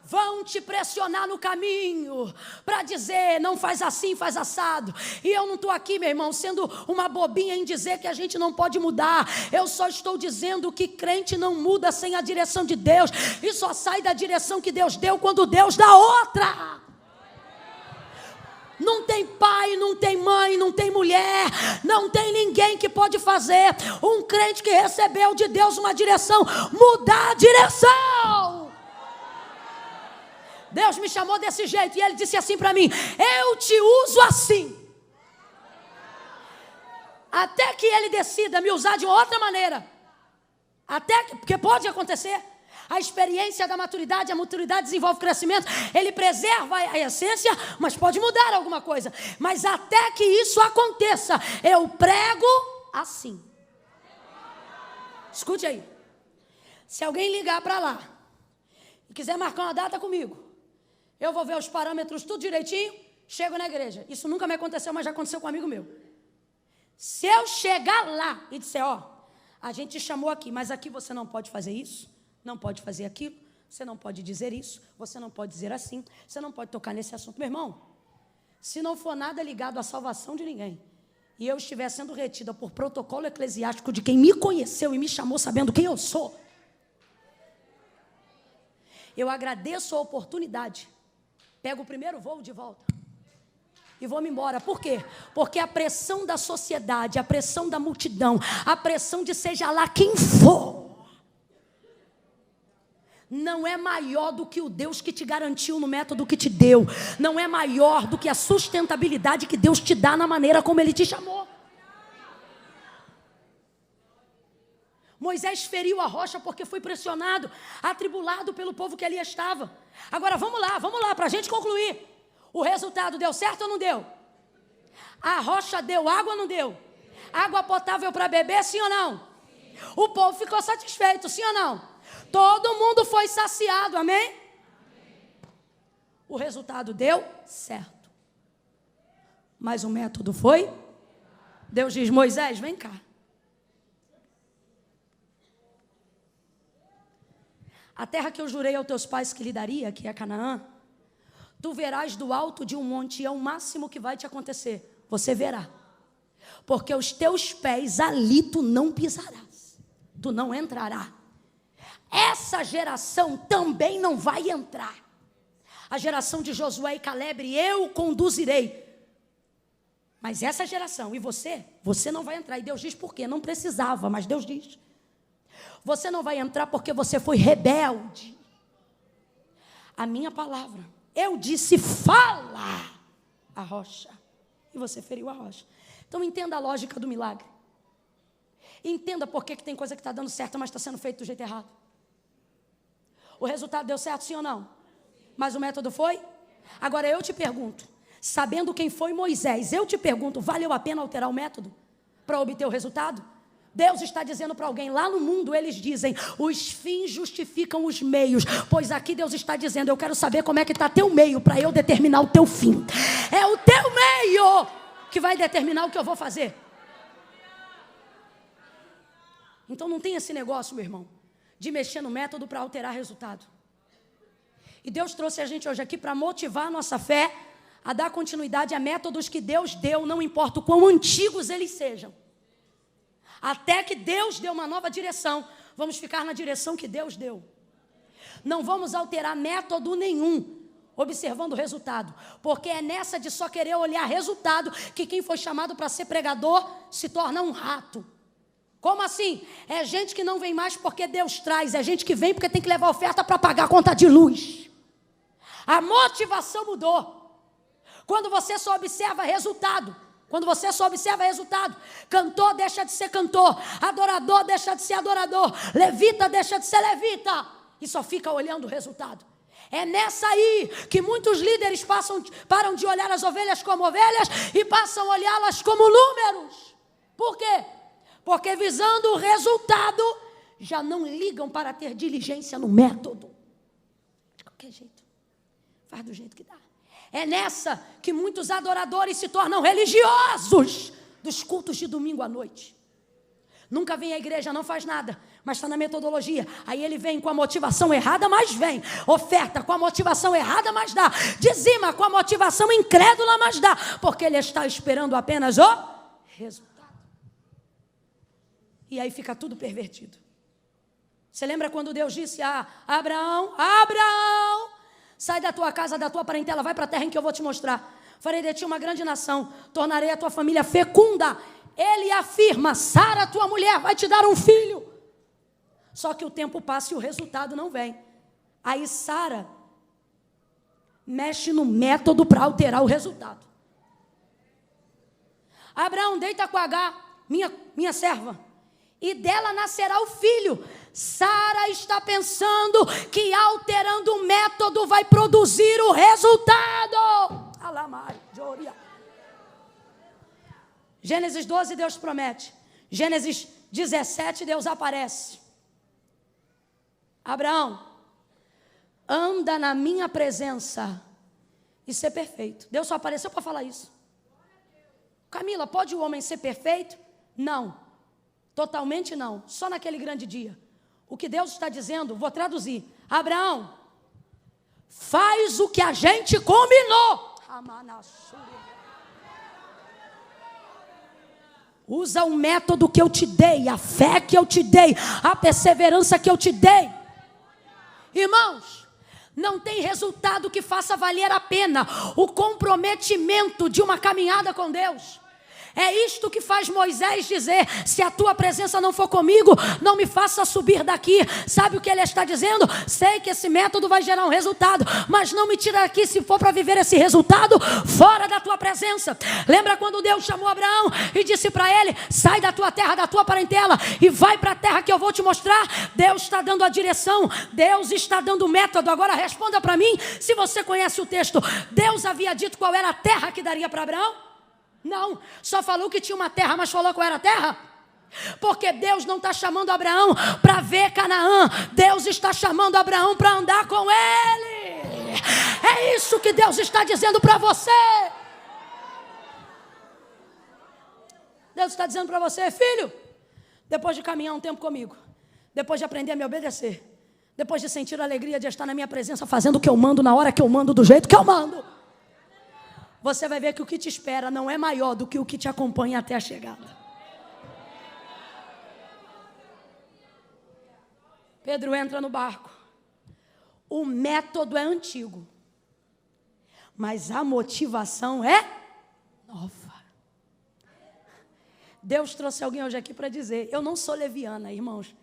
Speaker 1: Vão te pressionar no caminho para dizer, não faz assim, faz assado. E eu não estou aqui, meu irmão, sendo uma bobinha em dizer que a gente não pode mudar. Eu só estou dizendo que crente não muda sem a direção de Deus. E só sai da direção que Deus deu quando Deus dá outra. Não tem pai, não tem mãe, não tem mulher, não tem ninguém que pode fazer um crente que recebeu de Deus uma direção, mudar a direção. Deus me chamou desse jeito e Ele disse assim para mim, eu te uso assim. Até que Ele decida me usar de outra maneira. Porque pode acontecer. A experiência da maturidade, a maturidade desenvolve crescimento. Ele preserva a essência, mas pode mudar alguma coisa. Mas até que isso aconteça, eu prego assim. Escute aí. Se alguém ligar para lá e quiser marcar uma data comigo, eu vou ver os parâmetros tudo direitinho, chego na igreja. Isso nunca me aconteceu, mas já aconteceu com um amigo meu. Se eu chegar lá e disser, a gente te chamou aqui, mas aqui você não pode fazer isso, não pode fazer aquilo, você não pode dizer isso, você não pode dizer assim, você não pode tocar nesse assunto. Meu irmão, se não for nada ligado à salvação de ninguém, e eu estiver sendo retida por protocolo eclesiástico de quem me conheceu e me chamou sabendo quem eu sou, eu agradeço a oportunidade, pego o primeiro voo de volta e vou-me embora. Por quê? Porque a pressão da sociedade, a pressão da multidão, a pressão de seja lá quem for, não é maior do que o Deus que te garantiu no método que te deu. Não é maior do que a sustentabilidade que Deus te dá na maneira como Ele te chamou. Moisés feriu a rocha porque foi pressionado, atribulado pelo povo que ali estava. Agora vamos lá, para a gente concluir. O resultado deu certo ou não deu? A rocha deu água ou não deu? Água potável para beber, sim ou não? O povo ficou satisfeito, sim ou não? Todo mundo foi saciado, amém? O resultado deu certo. Mas o método foi? Deus diz, Moisés, vem cá. A terra que eu jurei aos teus pais que lhe daria, que é Canaã, tu verás do alto de um monte, é o máximo que vai te acontecer. Você verá. Porque os teus pés ali tu não pisarás. Tu não entrarás. Essa geração também não vai entrar. A geração de Josué e Caleb, eu conduzirei. Mas essa geração, e você não vai entrar. E Deus diz por quê? Não precisava, mas Deus diz. Você não vai entrar porque você foi rebelde. A minha palavra, eu disse, fala a rocha. E você feriu a rocha. Então entenda a lógica do milagre. Entenda por que tem coisa que está dando certo, mas está sendo feito do jeito errado. O resultado deu certo, sim ou não? Mas o método foi? Agora eu te pergunto, sabendo quem foi Moisés, eu te pergunto, valeu a pena alterar o método para obter o resultado? Deus está dizendo para alguém, lá no mundo eles dizem, os fins justificam os meios, pois aqui Deus está dizendo, eu quero saber como é que está teu meio para eu determinar o teu fim. É o teu meio que vai determinar o que eu vou fazer. Então não tem esse negócio, meu irmão, de mexer no método para alterar resultado. E Deus trouxe a gente hoje aqui para motivar a nossa fé, a dar continuidade a métodos que Deus deu, não importa o quão antigos eles sejam. Até que Deus deu uma nova direção, vamos ficar na direção que Deus deu. Não vamos alterar método nenhum, observando o resultado. Porque é nessa de só querer olhar resultado, que quem foi chamado para ser pregador se torna um rato. Como assim? É gente que não vem mais porque Deus traz, é gente que vem porque tem que levar oferta para pagar a conta de luz. A motivação mudou. Quando você só observa resultado, cantor deixa de ser cantor, adorador deixa de ser adorador, levita deixa de ser levita, e só fica olhando o resultado. É nessa aí que muitos líderes param de olhar as ovelhas como ovelhas e passam a olhá-las como números. Por quê? Porque visando o resultado, já não ligam para ter diligência no método. De qualquer jeito, faz do jeito que dá. É nessa que muitos adoradores se tornam religiosos dos cultos de domingo à noite. Nunca vem à igreja, não faz nada, mas está na metodologia. Aí ele vem com a motivação errada, mas vem. Oferta com a motivação errada, mas dá. Dizima com a motivação incrédula, mas dá. Porque ele está esperando apenas o resultado. E aí fica tudo pervertido. Você lembra quando Deus disse a Abraão, sai da tua casa, da tua parentela, vai para a terra em que eu vou te mostrar. Farei de ti uma grande nação, tornarei a tua família fecunda. Ele afirma, Sara, tua mulher, vai te dar um filho. Só que o tempo passa e o resultado não vem. Aí Sara mexe no método para alterar o resultado. Abraão, deita com Agar, minha serva, e dela nascerá o filho. Sara está pensando que alterando o método vai produzir o resultado. Gênesis 12, Deus promete. Gênesis 17, Deus aparece. Abraão, anda na minha presença e ser perfeito. Deus só apareceu para falar isso. Camila, pode o homem ser perfeito? Não. Totalmente não, só naquele grande dia. O que Deus está dizendo, vou traduzir. Abraão, faz o que a gente combinou. Usa o método que eu te dei, a fé que eu te dei, a perseverança que eu te dei. Irmãos, não tem resultado que faça valer a pena o comprometimento de uma caminhada com Deus. É isto que faz Moisés dizer: se a tua presença não for comigo, não me faça subir daqui. Sabe o que ele está dizendo? Sei que esse método vai gerar um resultado, mas não me tira daqui se for para viver esse resultado fora da tua presença. Lembra quando Deus chamou Abraão e disse para ele: sai da tua terra, da tua parentela e vai para a terra que eu vou te mostrar? Deus está dando a direção, Deus está dando o método. Agora responda para mim, se você conhece o texto, Deus havia dito qual era a terra que daria para Abraão? Não, só falou que tinha uma terra, mas falou qual era a terra? Porque Deus não está chamando Abraão para ver Canaã, Deus está chamando Abraão para andar com ele. É isso que Deus está dizendo para você. Deus está dizendo para você: filho, depois de caminhar um tempo comigo, depois de aprender a me obedecer, depois de sentir a alegria de estar na minha presença, fazendo o que eu mando, na hora que eu mando, do jeito que eu mando, você vai ver que o que te espera não é maior do que o que te acompanha até a chegada. Pedro entra no barco. O método é antigo, mas a motivação é nova. Deus trouxe alguém hoje aqui para dizer: eu não sou leviana, irmãos.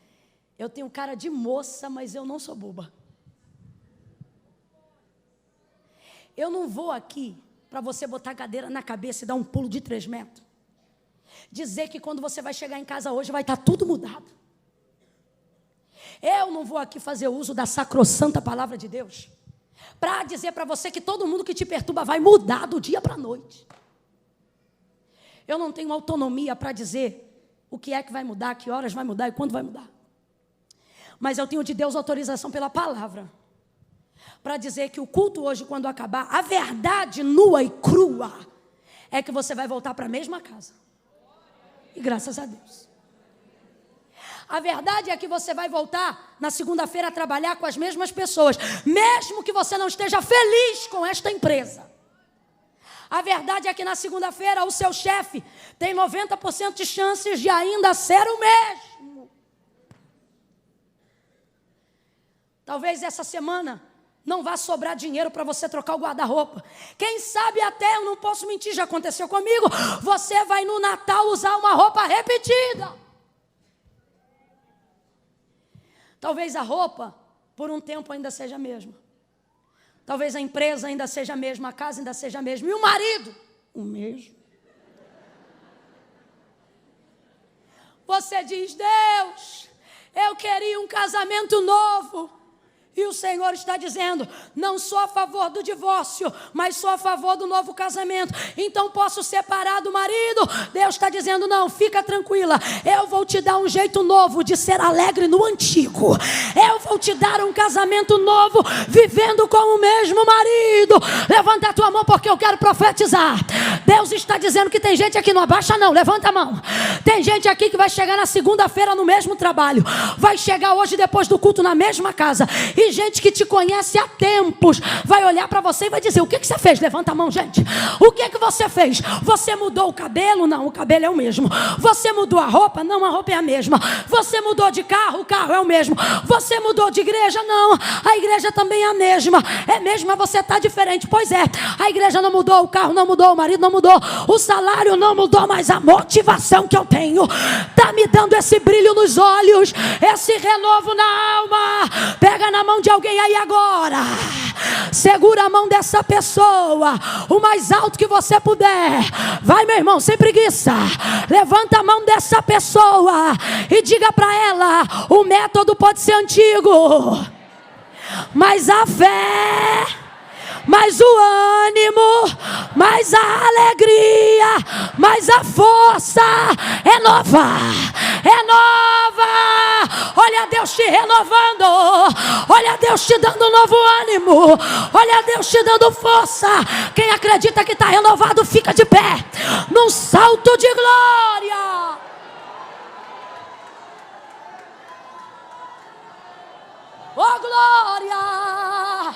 Speaker 1: Eu tenho cara de moça, mas eu não sou boba. Eu não vou aqui para você botar a cadeira na cabeça e dar um pulo de 3 metros. Dizer que quando você vai chegar em casa hoje vai estar tudo mudado. Eu não vou aqui fazer uso da sacrossanta palavra de Deus para dizer para você que todo mundo que te perturba vai mudar do dia para a noite. Eu não tenho autonomia para dizer o que é que vai mudar, que horas vai mudar e quando vai mudar. Mas eu tenho de Deus autorização pela palavra para dizer que o culto hoje, quando acabar, a verdade nua e crua é que você vai voltar para a mesma casa. E graças a Deus. A verdade é que você vai voltar na segunda-feira a trabalhar com as mesmas pessoas, mesmo que você não esteja feliz com esta empresa. A verdade é que na segunda-feira o seu chefe tem 90% de chances de ainda ser o mesmo. Talvez essa semana não vai sobrar dinheiro para você trocar o guarda-roupa. Quem sabe até, eu não posso mentir, já aconteceu comigo, você vai no Natal usar uma roupa repetida. Talvez a roupa, por um tempo, ainda seja a mesma. Talvez a empresa ainda seja a mesma, a casa ainda seja a mesma. E o marido, o mesmo. Você diz: Deus, eu queria um casamento novo. E o Senhor está dizendo: não sou a favor do divórcio, mas sou a favor do novo casamento. Então posso separar do marido? Deus está dizendo: não, fica tranquila. Eu vou te dar um jeito novo de ser alegre no antigo. Eu vou te dar um casamento novo, vivendo com o mesmo marido. Levanta a tua mão porque eu quero profetizar. Deus está dizendo que tem gente aqui, não abaixa não, levanta a mão. Tem gente aqui que vai chegar na segunda-feira no mesmo trabalho. Vai chegar hoje depois do culto na mesma casa. E gente que te conhece há tempos vai olhar para você e vai dizer: o que você fez? Levanta a mão, gente. O que você fez? Você mudou o cabelo? Não, o cabelo é o mesmo. Você mudou a roupa? Não, a roupa é a mesma. Você mudou de carro? O carro é o mesmo. Você mudou de igreja? Não, a igreja também é a mesma. É mesmo, mas você está diferente. Pois é, a igreja não mudou, o carro não mudou, o marido não mudou, o salário não mudou, mas a motivação que eu tenho está me dando esse brilho nos olhos, esse renovo na alma. Pega na mão de alguém aí agora, segura a mão dessa pessoa o mais alto que você puder. Vai, meu irmão, sem preguiça. Levanta a mão dessa pessoa e diga para ela: o método pode ser antigo, mas a fé, mais o ânimo, mais a alegria, mais a força é nova. É nova. Olha Deus te renovando. Olha Deus te dando um novo ânimo. Olha Deus te dando força. Quem acredita que está renovado, fica de pé num salto de glória. Oh, glória!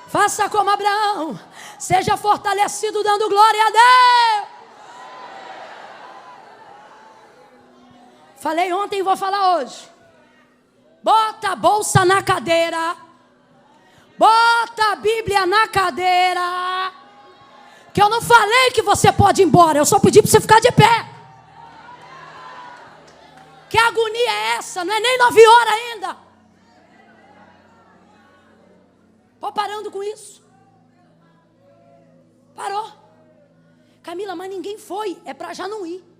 Speaker 1: Faça como Abraão. Seja fortalecido dando glória a Deus. Falei ontem e vou falar hoje. Bota a bolsa na cadeira. Bota a Bíblia na cadeira. Que eu não falei que você pode ir embora. Eu só pedi para você ficar de pé. Que agonia é essa? Não é nem 9 horas ainda. Estou parando com isso. Parou. Camila, mas ninguém foi. É para já não ir.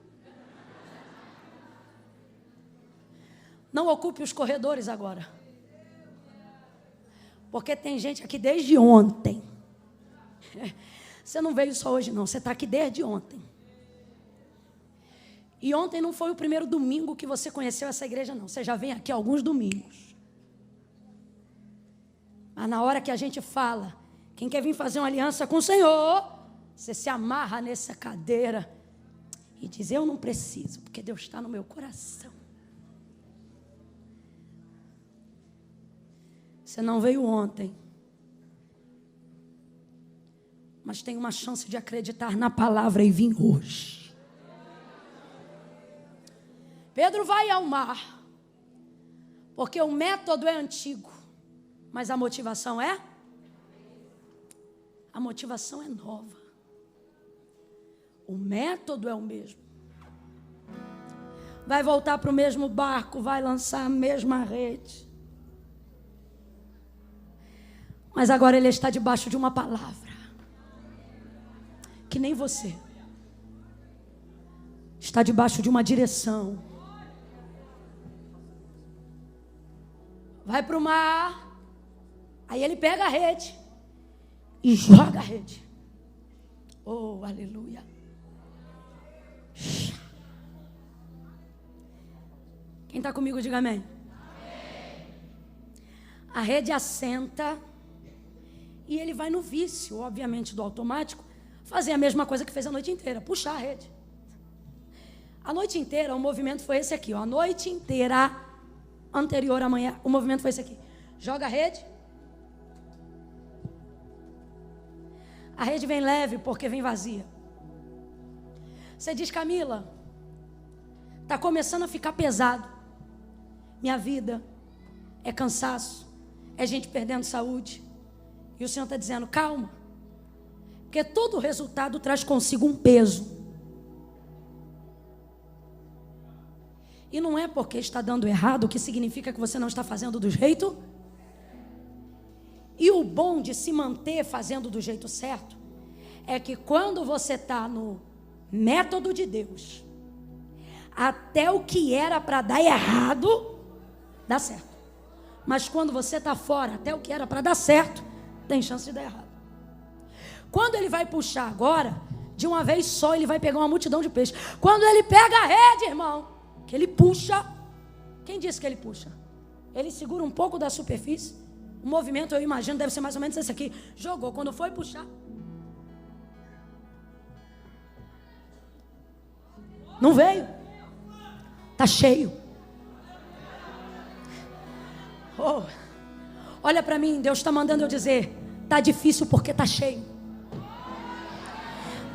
Speaker 1: Não ocupe os corredores agora. Porque tem gente aqui desde ontem. Você não veio só hoje não. Você está aqui desde ontem. E ontem não foi o primeiro domingo que você conheceu essa igreja não. Você já vem aqui alguns domingos. Mas na hora que a gente fala, quem quer vir fazer uma aliança com o Senhor, você se amarra nessa cadeira e diz, eu não preciso, porque Deus está no meu coração. Você não veio ontem, mas tem uma chance de acreditar na palavra e vir hoje. Pedro vai ao mar, porque o método é antigo, mas a motivação é? A motivação é nova. O método é o mesmo. Vai voltar para o mesmo barco, vai lançar a mesma rede. Mas agora ele está debaixo de uma palavra. Que nem você. Está debaixo de uma direção. Vai para o mar. Aí ele pega a rede. E joga a rede. Oh, aleluia. Quem está comigo, diga amém. A rede assenta. E ele vai no vício, obviamente, do automático, fazer a mesma coisa que fez a noite inteira, puxar a rede. A noite inteira, o movimento foi esse aqui, ó. A noite inteira, anterior à manhã, o movimento foi esse aqui. Joga a rede. A rede vem leve porque vem vazia. Você diz, Camila, está começando a ficar pesado. Minha vida é cansaço, é gente perdendo saúde. E o Senhor está dizendo, calma. Porque todo resultado traz consigo um peso. E não é porque está dando errado que significa que você não está fazendo do jeito. E o bom de se manter fazendo do jeito certo é que quando você está no método de Deus, até o que era para dar errado, dá certo. Mas quando você está fora, até o que era para dar certo, tem chance de dar errado. Quando ele vai puxar agora, de uma vez só, ele vai pegar uma multidão de peixes. Quando ele pega a rede, irmão, que ele puxa. Quem disse que ele puxa? Ele segura um pouco da superfície. O movimento, eu imagino, deve ser mais ou menos esse aqui. Jogou, quando foi puxar. Não veio. Está cheio. Oh, olha para mim, Deus está mandando eu dizer, está difícil porque está cheio.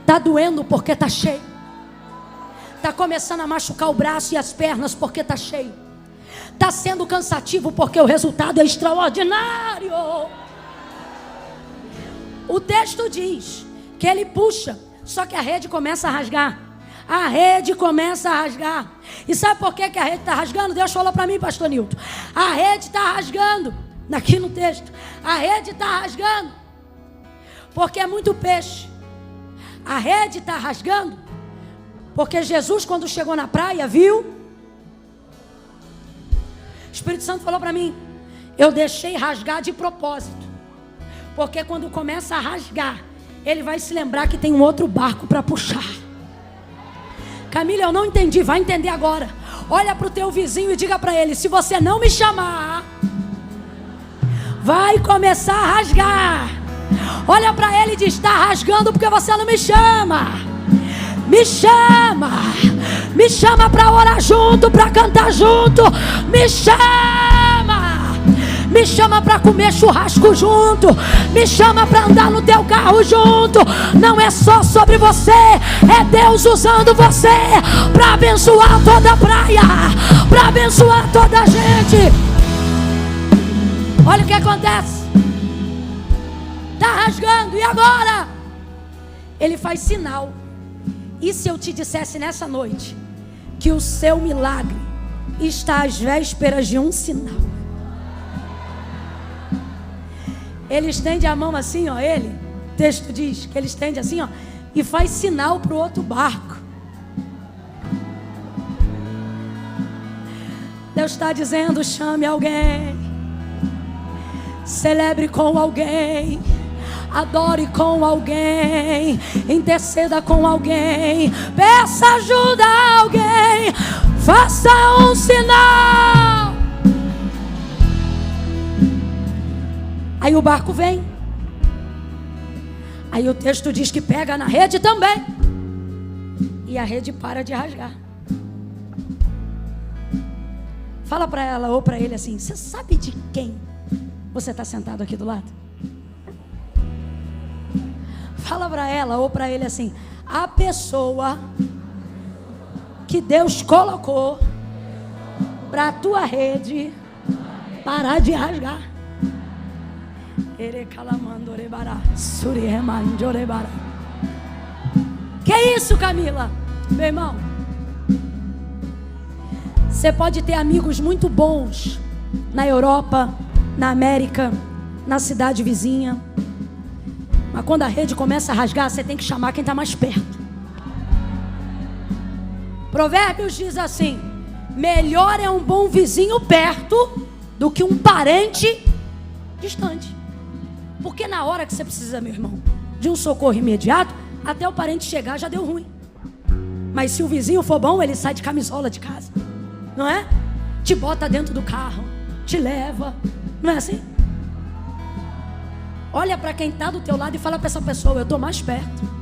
Speaker 1: Está doendo porque está cheio. Está começando a machucar o braço e as pernas porque está cheio. Está sendo cansativo porque o resultado é extraordinário. O texto diz que ele puxa, só que a rede começa a rasgar. A rede começa a rasgar. E sabe por que a rede está rasgando? Deus falou para mim, pastor Nilton. A rede está rasgando. Aqui no texto. A rede está rasgando. Porque é muito peixe. A rede está rasgando. Porque Jesus, quando chegou na praia, viu. O Espírito Santo falou para mim. Eu deixei rasgar de propósito. Porque quando começa a rasgar, ele vai se lembrar que tem um outro barco para puxar. Camila, eu não entendi, vai entender agora. Olha para o teu vizinho e diga para ele, se você não me chamar, vai começar a rasgar. Olha para ele e diz, está rasgando porque você não me chama. Me chama. Me chama para orar junto, para cantar junto. Me chama. me chama para comer churrasco junto, me chama para andar no teu carro junto. Não é só sobre você, é Deus usando você para abençoar toda a praia, para abençoar toda a gente. Olha o que acontece. Está rasgando, e agora? Ele faz sinal. E se eu te dissesse nessa noite que o seu milagre está às vésperas de um sinal? Ele estende a mão assim, ó, o texto diz que ele estende assim, ó, e faz sinal para o outro barco. Deus está dizendo: chame alguém, celebre com alguém, adore com alguém, interceda com alguém, peça ajuda a alguém, faça um sinal. Aí o barco vem. Aí o texto diz que pega na rede também. E a rede para de rasgar. Fala para ela ou para ele assim: você sabe de quem você está sentado aqui do lado? Fala para ela ou para ele assim: a pessoa que Deus colocou para a tua rede parar de rasgar. Que isso, Camila? Meu irmão, você pode ter amigos muito bons na Europa, na América, na cidade vizinha, mas quando a rede começa a rasgar, você tem que chamar quem está mais perto. Provérbios diz assim: melhor é um bom vizinho perto do que um parente distante. Porque na hora que você precisa, meu irmão, de um socorro imediato, até o parente chegar já deu ruim. Mas se o vizinho for bom, ele sai de camisola de casa, não é? Te bota dentro do carro, te leva, não é assim? Olha para quem está do teu lado e fala para essa pessoa: eu estou mais perto.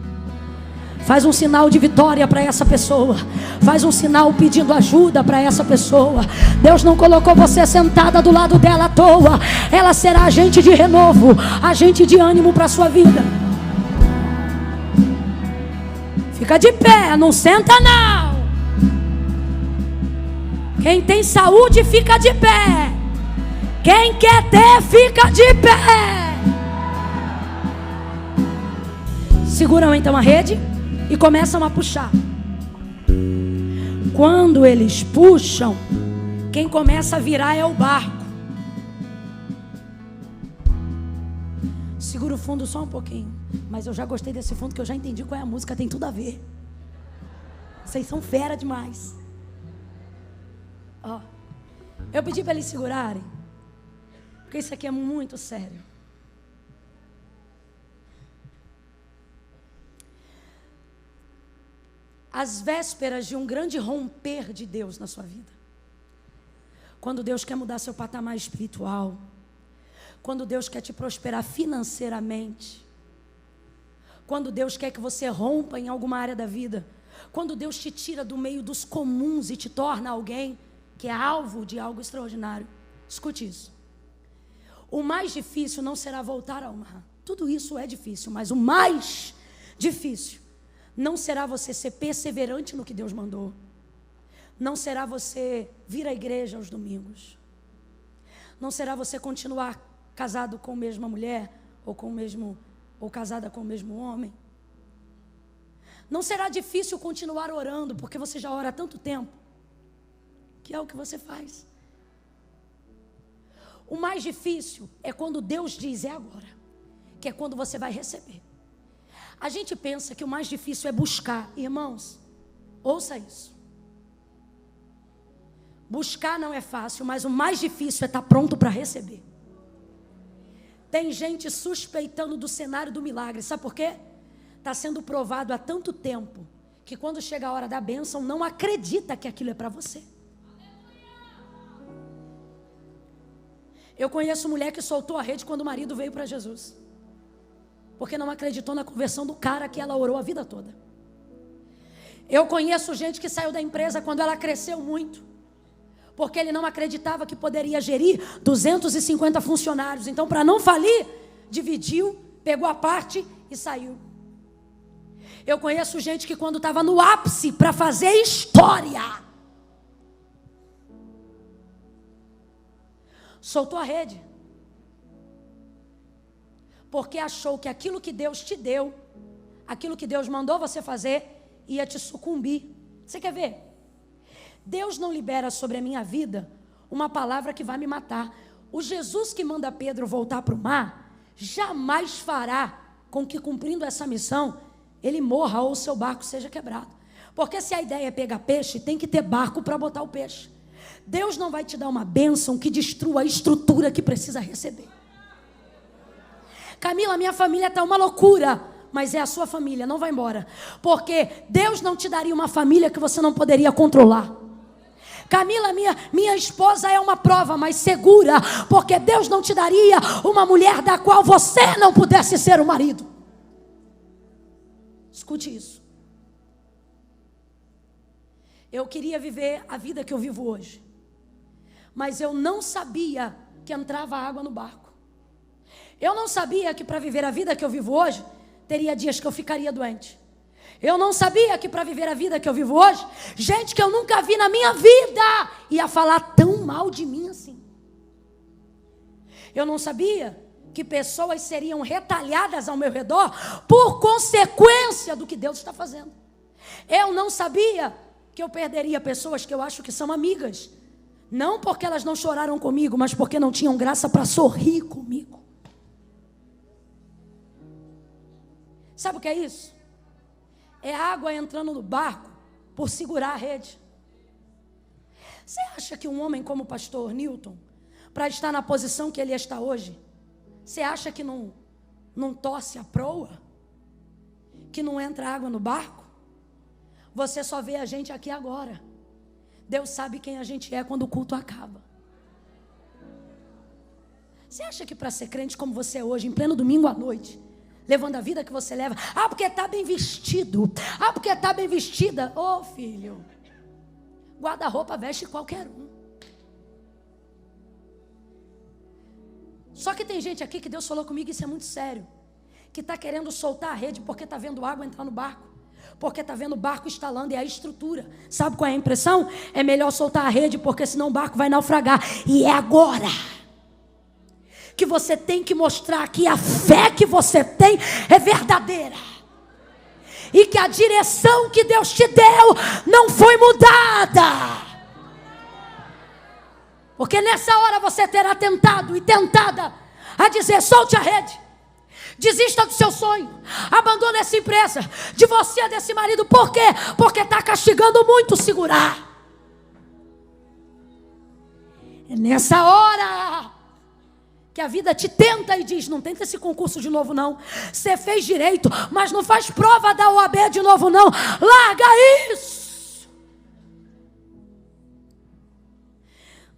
Speaker 1: Faz um sinal de vitória para essa pessoa. Faz um sinal pedindo ajuda para essa pessoa. Deus não colocou você sentada do lado dela à toa. Ela será agente de renovo, agente de ânimo para a sua vida. Fica de pé, não senta não. Quem tem saúde fica de pé. Quem quer ter fica de pé. Seguram então a rede e começam a puxar. Quando eles puxam, quem começa a virar é o barco. Segura o fundo só um pouquinho. Mas eu já gostei desse fundo, que eu já entendi qual é a música, tem tudo a ver. Vocês são fera demais. Ó, eu pedi para eles segurarem, porque isso aqui é muito sério. Às vésperas de um grande romper de Deus na sua vida. Quando Deus quer mudar seu patamar espiritual. Quando Deus quer te prosperar financeiramente. Quando Deus quer que você rompa em alguma área da vida. Quando Deus te tira do meio dos comuns e te torna alguém que é alvo de algo extraordinário. Escute isso. O mais difícil não será voltar a honrar. Tudo isso é difícil, mas o mais difícil não será você ser perseverante no que Deus mandou. Não será você vir à igreja aos domingos. Não será você continuar casado com a mesma mulher ou casada com o mesmo homem. Não será difícil continuar orando, porque você já ora há tanto tempo, que é o que você faz. O mais difícil é quando Deus diz: é agora, que é quando você vai receber. A gente pensa que o mais difícil é buscar. Irmãos, ouça isso. Buscar não é fácil, mas o mais difícil é estar pronto para receber. Tem gente suspeitando do cenário do milagre. Sabe por quê? Está sendo provado há tanto tempo que quando chega a hora da bênção, não acredita que aquilo é para você. Eu conheço mulher que soltou a rede quando o marido veio para Jesus. Porque não acreditou na conversão do cara que ela orou a vida toda. Eu conheço gente que saiu da empresa quando ela cresceu muito. Porque ele não acreditava que poderia gerir 250 funcionários. Então, para não falir, dividiu, pegou a parte e saiu. Eu conheço gente que quando estava no ápice para fazer história, soltou a rede. Porque achou que aquilo que Deus te deu, aquilo que Deus mandou você fazer, ia te sucumbir. Você quer ver? Deus não libera sobre a minha vida uma palavra que vai me matar. O Jesus que manda Pedro voltar para o mar, jamais fará com que, cumprindo essa missão, ele morra ou o seu barco seja quebrado. Porque se a ideia é pegar peixe, tem que ter barco para botar o peixe. Deus não vai te dar uma bênção que destrua a estrutura que precisa receber. Camila, minha família está uma loucura, mas é a sua família, não vai embora. Porque Deus não te daria uma família que você não poderia controlar. Camila, minha esposa é uma prova, mas segura, porque Deus não te daria uma mulher da qual você não pudesse ser o marido. Escute isso. Eu queria viver a vida que eu vivo hoje, mas eu não sabia que entrava água no barco. Eu não sabia que para viver a vida que eu vivo hoje, teria dias que eu ficaria doente. Eu não sabia que para viver a vida que eu vivo hoje, gente que eu nunca vi na minha vida ia falar tão mal de mim assim. Eu não sabia que pessoas seriam retalhadas ao meu redor por consequência do que Deus está fazendo. Eu não sabia que eu perderia pessoas que eu acho que são amigas, não porque elas não choraram comigo, mas porque não tinham graça para sorrir comigo. Sabe o que é isso? É água entrando no barco por segurar a rede. Você acha que um homem como o pastor Newton, para estar na posição que ele está hoje, você acha que não torce a proa? Que não entra água no barco? Você só vê a gente aqui agora. Deus sabe quem a gente é quando o culto acaba. Você acha que para ser crente como você é hoje, em pleno domingo à noite, levando a vida que você leva, porque está bem vestido, porque está bem vestida, filho, guarda-roupa veste qualquer um. Só que tem gente aqui que Deus falou comigo, isso é muito sério, que está querendo soltar a rede porque está vendo água entrar no barco, porque está vendo o barco instalando, e a estrutura, sabe qual é a impressão? É melhor soltar a rede, porque senão o barco vai naufragar. E é agora que você tem que mostrar que a fé que você tem é verdadeira, e que a direção que Deus te deu não foi mudada. Porque nessa hora você terá tentado e tentada a dizer: solte a rede, desista do seu sonho, abandone essa empresa, divorcia desse marido. Por quê? Porque está castigando muito segurar. É nessa hora que a vida te tenta e diz: não tenta esse concurso de novo não, você fez direito, mas não faz prova da OAB de novo não, larga isso.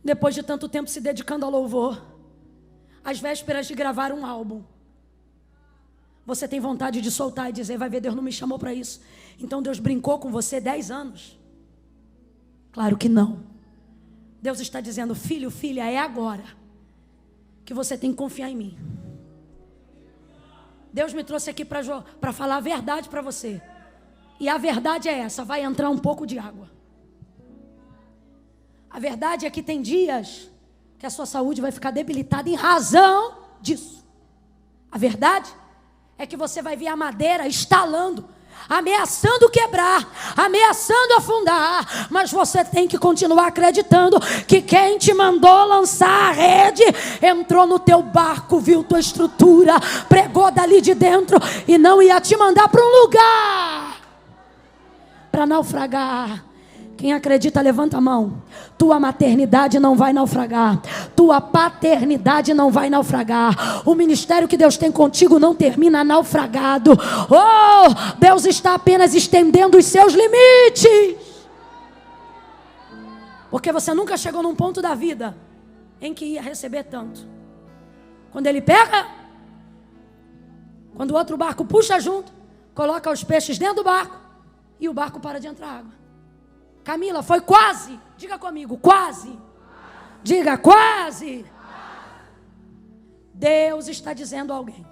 Speaker 1: Depois de tanto tempo se dedicando ao louvor, às vésperas de gravar um álbum, você tem vontade de soltar e dizer: vai ver, Deus não me chamou para isso. Então Deus brincou com você 10 anos? Claro que não. Deus está dizendo: filho, filha, é agora que você tem que confiar em mim. Deus me trouxe aqui para falar a verdade para você. E a verdade é essa: vai entrar um pouco de água. A verdade é que tem dias que a sua saúde vai ficar debilitada em razão disso. A verdade é que você vai ver a madeira estalando, ameaçando quebrar, ameaçando afundar, mas você tem que continuar acreditando que quem te mandou lançar a rede entrou no teu barco, viu tua estrutura, pregou dali de dentro e não ia te mandar para um lugar para naufragar. Quem acredita, levanta a mão. Tua maternidade não vai naufragar. Tua paternidade não vai naufragar. O ministério que Deus tem contigo não termina naufragado. Deus está apenas estendendo os seus limites. Porque você nunca chegou num ponto da vida em que ia receber tanto. Quando ele pega, quando o outro barco puxa junto, coloca os peixes dentro do barco e o barco para de entrar água. Camila, foi quase, diga comigo, quase Diga quase. Deus está dizendo a alguém: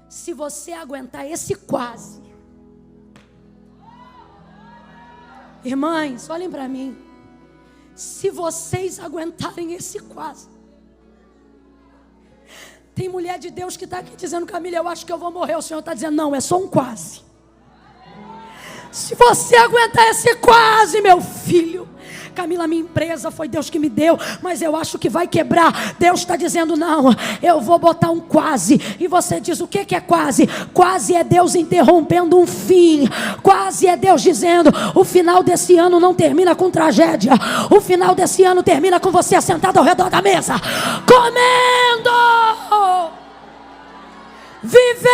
Speaker 1: se você aguentar esse quase. Irmãs, olhem para mim. Se vocês aguentarem esse quase. Tem mulher de Deus que está aqui dizendo: Camila, eu acho que eu vou morrer. O Senhor está dizendo: não, é só um quase. Se você aguentar esse quase, meu filho. Camila, minha empresa foi Deus que me deu, mas eu acho que vai quebrar. Deus está dizendo: não, eu vou botar um quase. E você diz: o que é quase? Quase é Deus interrompendo um fim. Quase é Deus dizendo: o final desse ano não termina com tragédia. O final desse ano termina com você sentado ao redor da mesa, comendo, vivendo.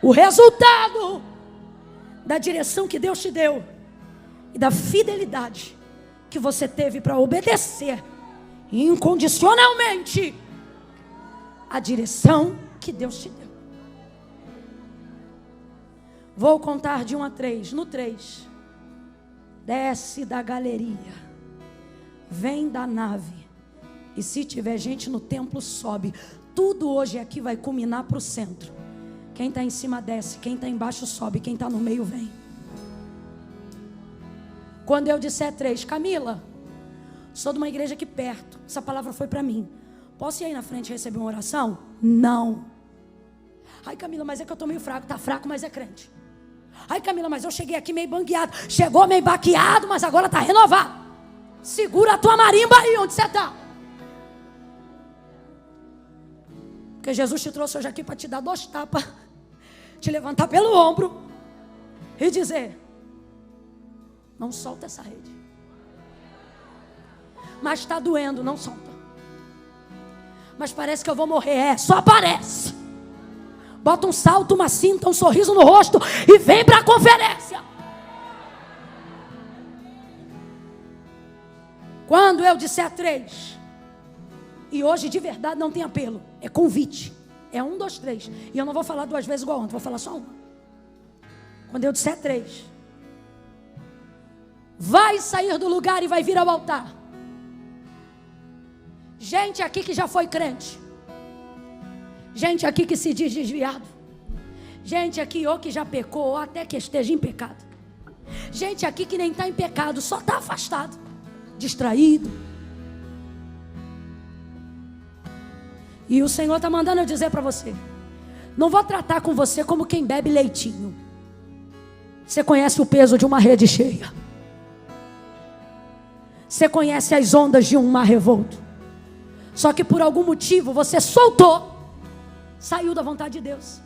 Speaker 1: O resultado da direção que Deus te deu e da fidelidade que você teve para obedecer incondicionalmente a direção que Deus te deu. Vou contar de 1 a 3. No 3, desce da galeria, vem da nave, e se tiver gente no templo, sobe. Tudo hoje aqui vai culminar para o centro. Quem está em cima desce, quem está embaixo sobe, quem está no meio vem. Quando eu disser 3, Camila, sou de uma igreja aqui perto, essa palavra foi para mim. Posso ir aí na frente receber uma oração? Não. Ai, Camila, mas é que eu estou meio fraco. Está fraco, mas é crente. Ai, Camila, mas eu cheguei aqui meio bangueado. Chegou meio baqueado, mas agora está renovado. Segura a tua marimba aí onde você está. Porque Jesus te trouxe hoje aqui para te dar 2 tapas, te levantar pelo ombro e dizer: não solta essa rede. Mas está doendo, não solta. Mas parece que eu vou morrer. Só parece. Bota um salto, uma cinta, um sorriso no rosto e vem para a conferência. Quando eu disser 3, e hoje de verdade não tem apelo, é convite. É 1, 2, 3. E eu não vou falar 2 vezes igual ontem, vou falar só 1. Quando eu disser 3, vai sair do lugar e vai vir ao altar. Gente aqui que já foi crente. Gente aqui que se diz desviado. Gente aqui ou que já pecou, ou até que esteja em pecado. Gente aqui que nem está em pecado, só está afastado, distraído. E o Senhor está mandando eu dizer para você: não vou tratar com você como quem bebe leitinho. Você conhece o peso de uma rede cheia. Você conhece as ondas de um mar revolto. Só que por algum motivo você soltou, saiu da vontade de Deus.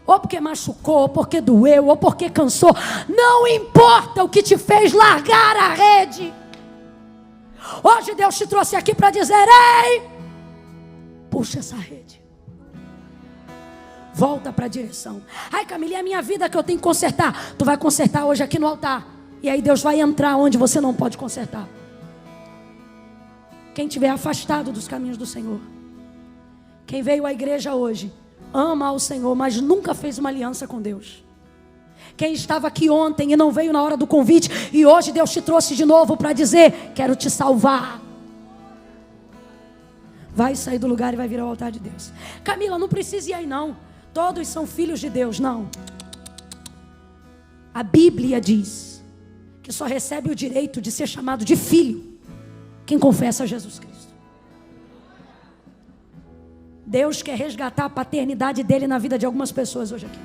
Speaker 1: Ou porque machucou, ou porque doeu, ou porque cansou. Não importa o que te fez largar a rede. Hoje Deus te trouxe aqui para dizer: ei, puxa essa rede. Volta para a direção. Ai, Camila, é a minha vida que eu tenho que consertar. Tu vai consertar hoje aqui no altar. E aí Deus vai entrar onde você não pode consertar. Quem estiver afastado dos caminhos do Senhor. Quem veio à igreja hoje, ama ao Senhor, mas nunca fez uma aliança com Deus. Quem estava aqui ontem e não veio na hora do convite, e hoje Deus te trouxe de novo para dizer: quero te salvar. Vai sair do lugar e vai vir ao altar de Deus. Camila, não precisa ir aí não. Todos são filhos de Deus. Não. A Bíblia diz que só recebe o direito de ser chamado de filho quem confessa a Jesus Cristo. Deus quer resgatar a paternidade dele na vida de algumas pessoas hoje aqui.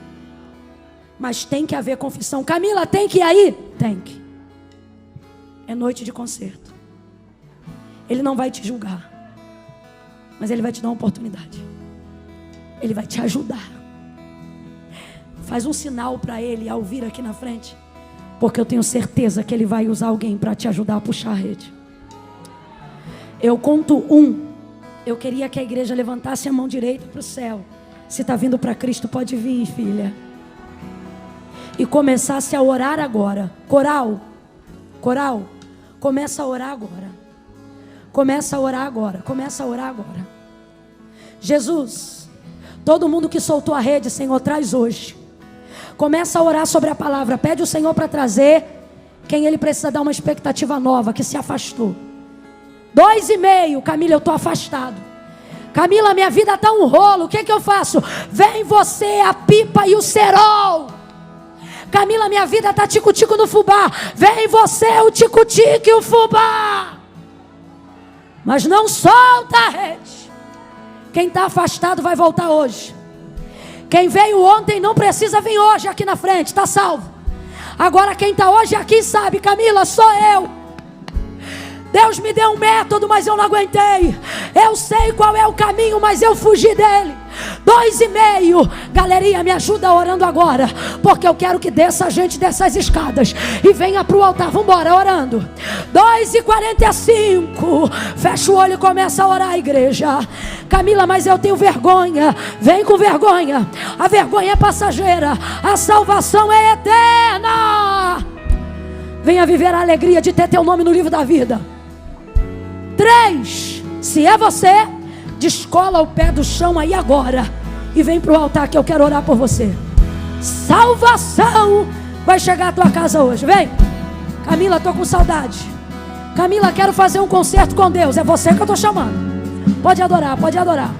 Speaker 1: Mas tem que haver confissão. Camila, tem que ir aí? Tem que. É noite de concerto. Ele não vai te julgar, mas Ele vai te dar uma oportunidade. Ele vai te ajudar. Faz um sinal para Ele ao vir aqui na frente, porque eu tenho certeza que Ele vai usar alguém para te ajudar a puxar a rede. Eu conto 1. Eu queria que a igreja levantasse a mão direita para o céu. Se está vindo para Cristo, pode vir, filha. E começasse a orar agora. Coral, começa a orar agora. Começa a orar agora. Começa a orar agora. Jesus, todo mundo que soltou a rede, Senhor, traz hoje. Começa a orar sobre a palavra. Pede o Senhor para trazer. quem ele precisa dar uma expectativa nova, que se afastou. 2,5, Camila, eu estou afastado. Camila, minha vida está um rolo, o que eu faço? Vem você, a pipa e o cerol. Camila, minha vida está tico-tico no fubá. Vem você, o tico-tico e o fubá. Mas não solta a rede. Quem está afastado vai voltar hoje. Quem veio ontem não precisa vir hoje aqui na frente, está salvo. Agora quem está hoje aqui sabe, Camila, sou eu. Deus me deu um método, mas eu não aguentei. Eu sei qual é o caminho, mas eu fugi dele. 2,5. Galerinha, me ajuda orando agora, porque eu quero que desça a gente dessas escadas e venha para o altar. Vamos embora, orando. 2,45. Fecha o olho e começa a orar, igreja. Camila, mas eu tenho vergonha. Vem com vergonha. A vergonha é passageira, a salvação é eterna. Venha viver a alegria de ter teu nome no livro da vida. 3, se é você, descola o pé do chão aí agora e vem para o altar que eu quero orar por você. Salvação vai chegar à tua casa hoje. Vem. Camila, estou com saudade. Camila, quero fazer um concerto com Deus. É você que eu estou chamando. Pode adorar, pode adorar.